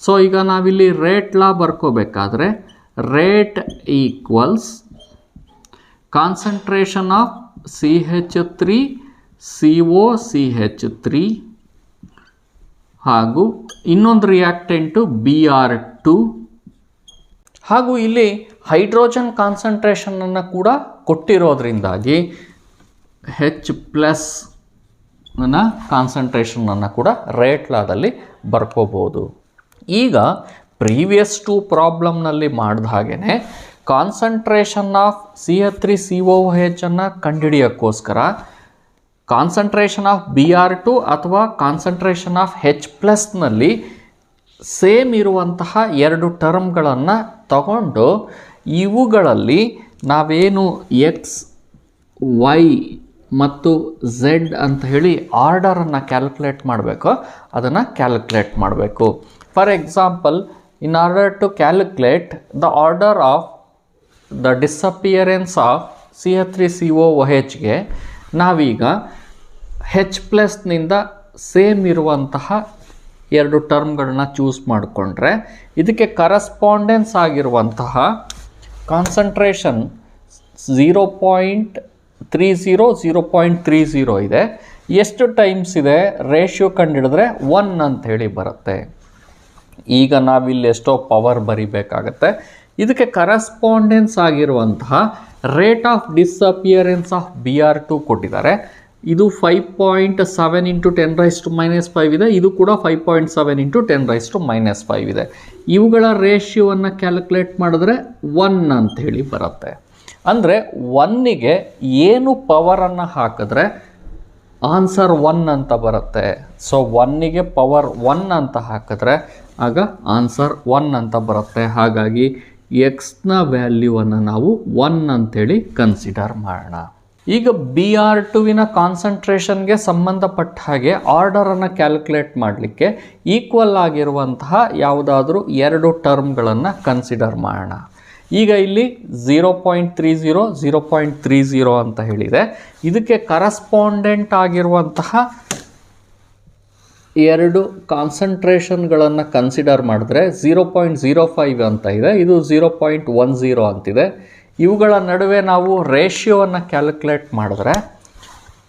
ಸೊ ಈಗ ನಾವಿಲ್ಲಿ ರೇಟ್ ಲಾ ಬರ್ಕೋಬೇಕಾದ್ರೆ rate equals concentration of CH3 COCH3 ಹಾಗೂ ಇನ್ನೊಂದು ರಿಯಾಕ್ಟೆಂಟು Br2 ಹಾಗೂ ಇಲ್ಲಿ ಹೈಡ್ರೋಜನ್ ಕಾನ್ಸಂಟ್ರೇಷನನ್ನು ಕೂಡ ಕೊಟ್ಟಿರೋದ್ರಿಂದಾಗಿ H+ನ ಕಾನ್ಸಂಟ್ರೇಷನನ್ನು ಕೂಡ ರೇಟ್ ಲಾದಲ್ಲಿ ಬರ್ಕೋಬೋದು. ಈಗ ಪ್ರೀವಿಯಸ್ 2 ಪ್ರಾಬ್ಲಮ್ನಲ್ಲಿ ಮಾಡಿದ ಹಾಗೆಯೇ ಕಾನ್ಸಂಟ್ರೇಷನ್ ಆಫ್ CH3COOH ಅನ್ನು ಕಂಡುಹಿಡಿಯೋಕ್ಕೋಸ್ಕರ ಕಾನ್ಸಂಟ್ರೇಷನ್ ಆಫ್ Br2 ಅಥವಾ ಕಾನ್ಸಂಟ್ರೇಷನ್ ಆಫ್ H+ನಲ್ಲಿ ಸೇಮ್ ಇರುವಂತಹ 2 ಟರ್ಮ್ಗಳನ್ನು ತಗೊಂಡು ಇವುಗಳಲ್ಲಿ ನಾವೇನು X, Y ಮತ್ತು Z ಅಂತ ಹೇಳಿ ಆರ್ಡರನ್ನು ಕ್ಯಾಲ್ಕುಲೇಟ್ ಮಾಡಬೇಕು, ಅದನ್ನು ಕ್ಯಾಲ್ಕುಲೇಟ್ ಮಾಡಬೇಕು. For example, in order to calculate the order of the disappearance of CH3COOHಗೆ ನಾವೀಗ H+ನಿಂದ ಸೇಮ್ ಇರುವಂತಹ 2 ಟರ್ಮ್ಗಳನ್ನ ಚೂಸ್ ಮಾಡಿಕೊಂಡ್ರೆ ಇದಕ್ಕೆ ಕರಸ್ಪಾಂಡೆನ್ಸ್ ಆಗಿರುವಂತಹ ಕಾನ್ಸಂಟ್ರೇಷನ್ 0.30 0.30 ಇದೆ. ಎಷ್ಟು ಟೈಮ್ಸ್ ಇದೆ ರೇಷಿಯೋ ಕಂಡುಹಿಡಿದ್ರೆ 1 ಅಂತ ಹೇಳಿ ಬರುತ್ತೆ. ಈಗ ನಾವಿಲ್ಲಿ ಎಷ್ಟೋ ಪವರ್ ಬರಿಬೇಕಾಗತ್ತೆ. ಇದಕ್ಕೆ ಕರಸ್ಪಾಂಡೆನ್ಸ್ ಆಗಿರುವಂತಹ rate of disappearance of Br2 ಕೊಟ್ಟಿದ್ದಾರೆ. ಇದು 5.7 × 10⁻⁻5 ಇದೆ. ಇದು ಕೂಡ 5.7 × 10⁻⁻5 ಇದೆ. ಇವುಗಳ ರೇಷಿಯೋವನ್ನು ಕ್ಯಾಲ್ಕುಲೇಟ್ ಮಾಡಿದ್ರೆ 1 ಅಂತ ಹೇಳಿ ಬರುತ್ತೆ. ಅಂದರೆ 1ಗೆ ಏನು ಪವರನ್ನು ಹಾಕಿದ್ರೆ ಆನ್ಸರ್ 1 ಅಂತ ಬರುತ್ತೆ. ಸೊ 1ಗೆ ಪವರ್ 1 ಅಂತ ಹಾಕಿದ್ರೆ ಆಗ ಆನ್ಸರ್ 1 ಅಂತ ಬರುತ್ತೆ. ಹಾಗಾಗಿ ಎಕ್ಸ್ನ ವ್ಯಾಲ್ಯೂವನ್ನು ನಾವು 1 ಅಂತೇಳಿ ಕನ್ಸಿಡರ್ ಮಾಡೋಣ. ಈಗ Br2ವಿನ ಕಾನ್ಸಂಟ್ರೇಷನ್ಗೆ ಸಂಬಂಧಪಟ್ಟ ಹಾಗೆ ಆರ್ಡರನ್ನು ಕ್ಯಾಲ್ಕುಲೇಟ್ ಮಾಡಲಿಕ್ಕೆ ಈಕ್ವಲ್ ಆಗಿರುವಂತಹ ಯಾವುದಾದ್ರೂ 2 ಟರ್ಮ್ಗಳನ್ನು ಕನ್ಸಿಡರ್ ಮಾಡೋಣ. ಈಗ ಇಲ್ಲಿ 0.30 0.30 ಅಂತ ಹೇಳಿದೆ. ಇದಕ್ಕೆ ಕರಸ್ಪಾಂಡೆಂಟ್ ಆಗಿರುವಂತಹ 2 ಕಾನ್ಸಂಟ್ರೇಷನ್ಗಳನ್ನು ಕನ್ಸಿಡರ್ ಮಾಡಿದ್ರೆ 0.05 ಅಂತ ಇದೆ, ಇದು 0.10 ಅಂತಿದೆ. ಇವುಗಳ ನಡುವೆ ನಾವು ರೇಷಿಯೋವನ್ನು ಕ್ಯಾಲ್ಕುಲೇಟ್ ಮಾಡಿದ್ರೆ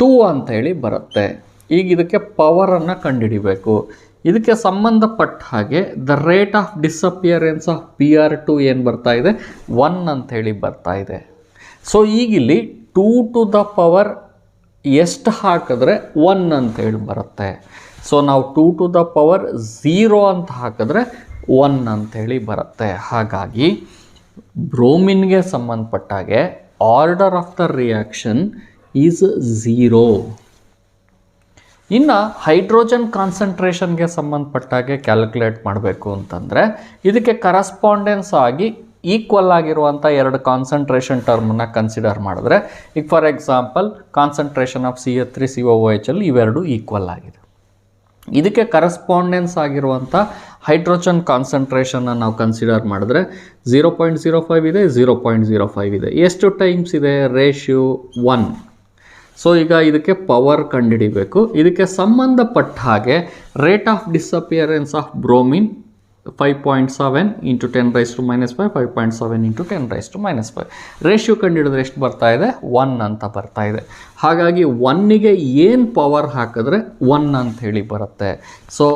2 ಅಂತ ಹೇಳಿ ಬರುತ್ತೆ. ಈಗ ಇದಕ್ಕೆ ಪವರನ್ನು ಕಂಡುಹಿಡಿಬೇಕು. ಇದಕ್ಕೆ ಸಂಬಂಧಪಟ್ಟ ಹಾಗೆ the rate of disappearance of Br2 ಏನು ಬರ್ತಾ ಇದೆ 1 ಅಂತ ಹೇಳಿ ಬರ್ತಾ ಇದೆ. ಸೊ ಈಗಿಲ್ಲಿ 2 ಟು ದ ಪವರ್ ಎಷ್ಟು ಹಾಕಿದ್ರೆ 1 ಅಂತ ಹೇಳಿ ಬರುತ್ತೆ. ಸೊ ನಾವು 2 ಟು ದ ಪವರ್ 0 ಅಂತ ಹಾಕಿದ್ರೆ 1 ಅಂತ ಹೇಳಿ ಬರುತ್ತೆ. ಹಾಗಾಗಿ ಬ್ರೋಮಿನ್ಗೆ ಸಂಬಂಧಪಟ್ಟಾಗೆ order of the reaction is 0. ಇನ್ನು ಹೈಡ್ರೋಜನ್ ಕಾನ್ಸಂಟ್ರೇಷನ್ಗೆ ಸಂಬಂಧಪಟ್ಟಾಗೆ ಕ್ಯಾಲ್ಕುಲೇಟ್ ಮಾಡಬೇಕು ಅಂತಂದರೆ ಇದಕ್ಕೆ ಕರಸ್ಪಾಂಡೆನ್ಸ್ ಆಗಿ ಈಕ್ವಲ್ ಆಗಿರುವಂಥ 2 ಕಾನ್ಸಂಟ್ರೇಷನ್ ಟರ್ಮನ್ನು ಕನ್ಸಿಡರ್ ಮಾಡಿದ್ರೆ, ಈಗ for example concentration of CH3COOH ಅಲ್ಲಿ ಇವೆರಡು ಈಕ್ವಲ್ ಆಗಿದೆ. ಇದಕ್ಕೆ ಕರಸ್ಪಾಂಡೆನ್ಸ್ ಆಗಿರುವಂಥ ಹೈಡ್ರೋಜನ್ ಕಾನ್ಸಂಟ್ರೇಷನ್ನ ನಾವು ಕನ್ಸಿಡರ್ ಮಾಡಿದ್ರೆ 0.05 ಇದೆ, 0.05 ಇದೆ. ಎಷ್ಟು ಟೈಮ್ಸ್ ಇದೆ ರೇಷಿಯೋ 1. ಸೊ ಈಗ ಇದಕ್ಕೆ ಪವರ್ ಕಂಡುಹಿಡಿಬೇಕು. ಇದಕ್ಕೆ ಸಂಬಂಧಪಟ್ಟ ಹಾಗೆ rate of disappearance of bromine 5.7 × 10⁻⁻5 5.7 × 10⁻⁻5 ratio ಕಂಡುಹಿಡಿದ್ರೆ ಎಷ್ಟು ಬರ್ತಾ ಇದೆ 1 ಅಂತ ಬರ್ತಾ ಇದೆ. ಹಾಗಾಗಿ 1ಗೆ ಏನು ಪವರ್ ಹಾಕಿದ್ರೆ 1 ಅಂತ ಹೇಳಿ ಬರುತ್ತೆ. So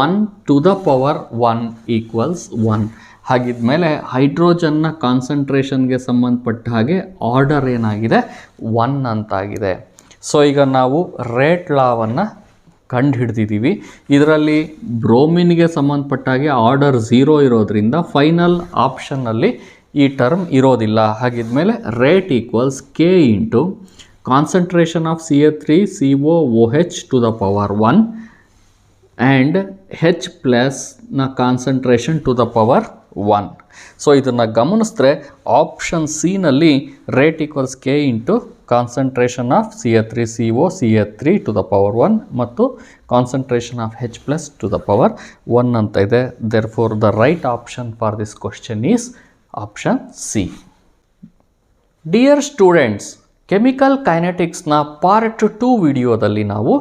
1 to the power 1 equals 1. ಹಾಗಿದ್ಮೇಲೆ ಹೈಡ್ರೋಜನ್ನ ಕಾನ್ಸಂಟ್ರೇಷನ್ಗೆ ಸಂಬಂಧಪಟ್ಟ ಹಾಗೆ ಆರ್ಡರ್ ಏನಾಗಿದೆ 1 ಅಂತಾಗಿದೆ. ಸೊ ಈಗ ನಾವು ರೇಟ್ ಲಾವನ್ನು ಕಂಡು ಹಿಡ್ದಿದ್ದೀವಿ. ಇದರಲ್ಲಿ ಬ್ರೋಮಿನ್ಗೆ ಸಂಬಂಧಪಟ್ಟಾಗೆ ಆರ್ಡರ್ 0 ಇರೋದ್ರಿಂದ ಫೈನಲ್ ಆಪ್ಷನ್ನಲ್ಲಿ ಈ ಟರ್ಮ್ ಇರೋದಿಲ್ಲ. ಹಾಗಿದ್ಮೇಲೆ rate equals K into concentration of CH3COOH to the power 1 and H+ನ concentration to the power 1. So ಇದನ್ನು ಗಮನಿಸಿದ್ರೆ ಆಪ್ಷನ್ ಸಿನಲ್ಲಿ rate equals K into concentration of CH3CO CH3 to the power 1 ಮತ್ತು concentration of H plus to the power 1 ಅಂತ ಇದೆ. Therefore the right option for this question is option C. Dear students, chemical ಕೈನೆಟಿಕ್ಸ್ನ part 2 ವಿಡಿಯೋದಲ್ಲಿ ನಾವು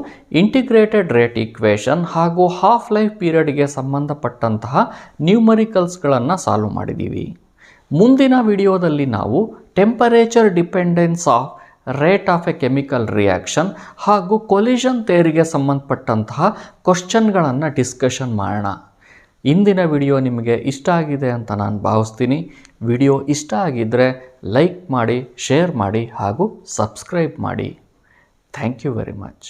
integrated rate equation ಹಾಗೂ half life ಪೀರಿಯಡ್ಗೆ ಸಂಬಂಧಪಟ್ಟಂತಹ ನ್ಯೂಮರಿಕಲ್ಸ್ಗಳನ್ನು solve ಮಾಡಿದ್ದೀವಿ. ಮುಂದಿನ ವಿಡಿಯೋದಲ್ಲಿ ನಾವು temperature dependence of rate of A chemical reaction ಹಾಗೂ ಕೊಲಿಷನ್ ಥಿಯರಿಗೆ ಸಂಬಂಧಪಟ್ಟಂತಹ ಕ್ವಶನ್ಗಳನ್ನು ಡಿಸ್ಕಷನ್ ಮಾಡೋಣ. ಇಂದಿನ ವಿಡಿಯೋ ನಿಮಗೆ ಇಷ್ಟ ಆಗಿದೆ ಅಂತ ನಾನು ಭಾವಿಸ್ತೀನಿ. ವಿಡಿಯೋ ಇಷ್ಟ ಆಗಿದ್ದರೆ ಲೈಕ್ ಮಾಡಿ, ಶೇರ್ ಮಾಡಿ ಹಾಗೂ ಸಬ್ಸ್ಕ್ರೈಬ್ ಮಾಡಿ. Thank you very much.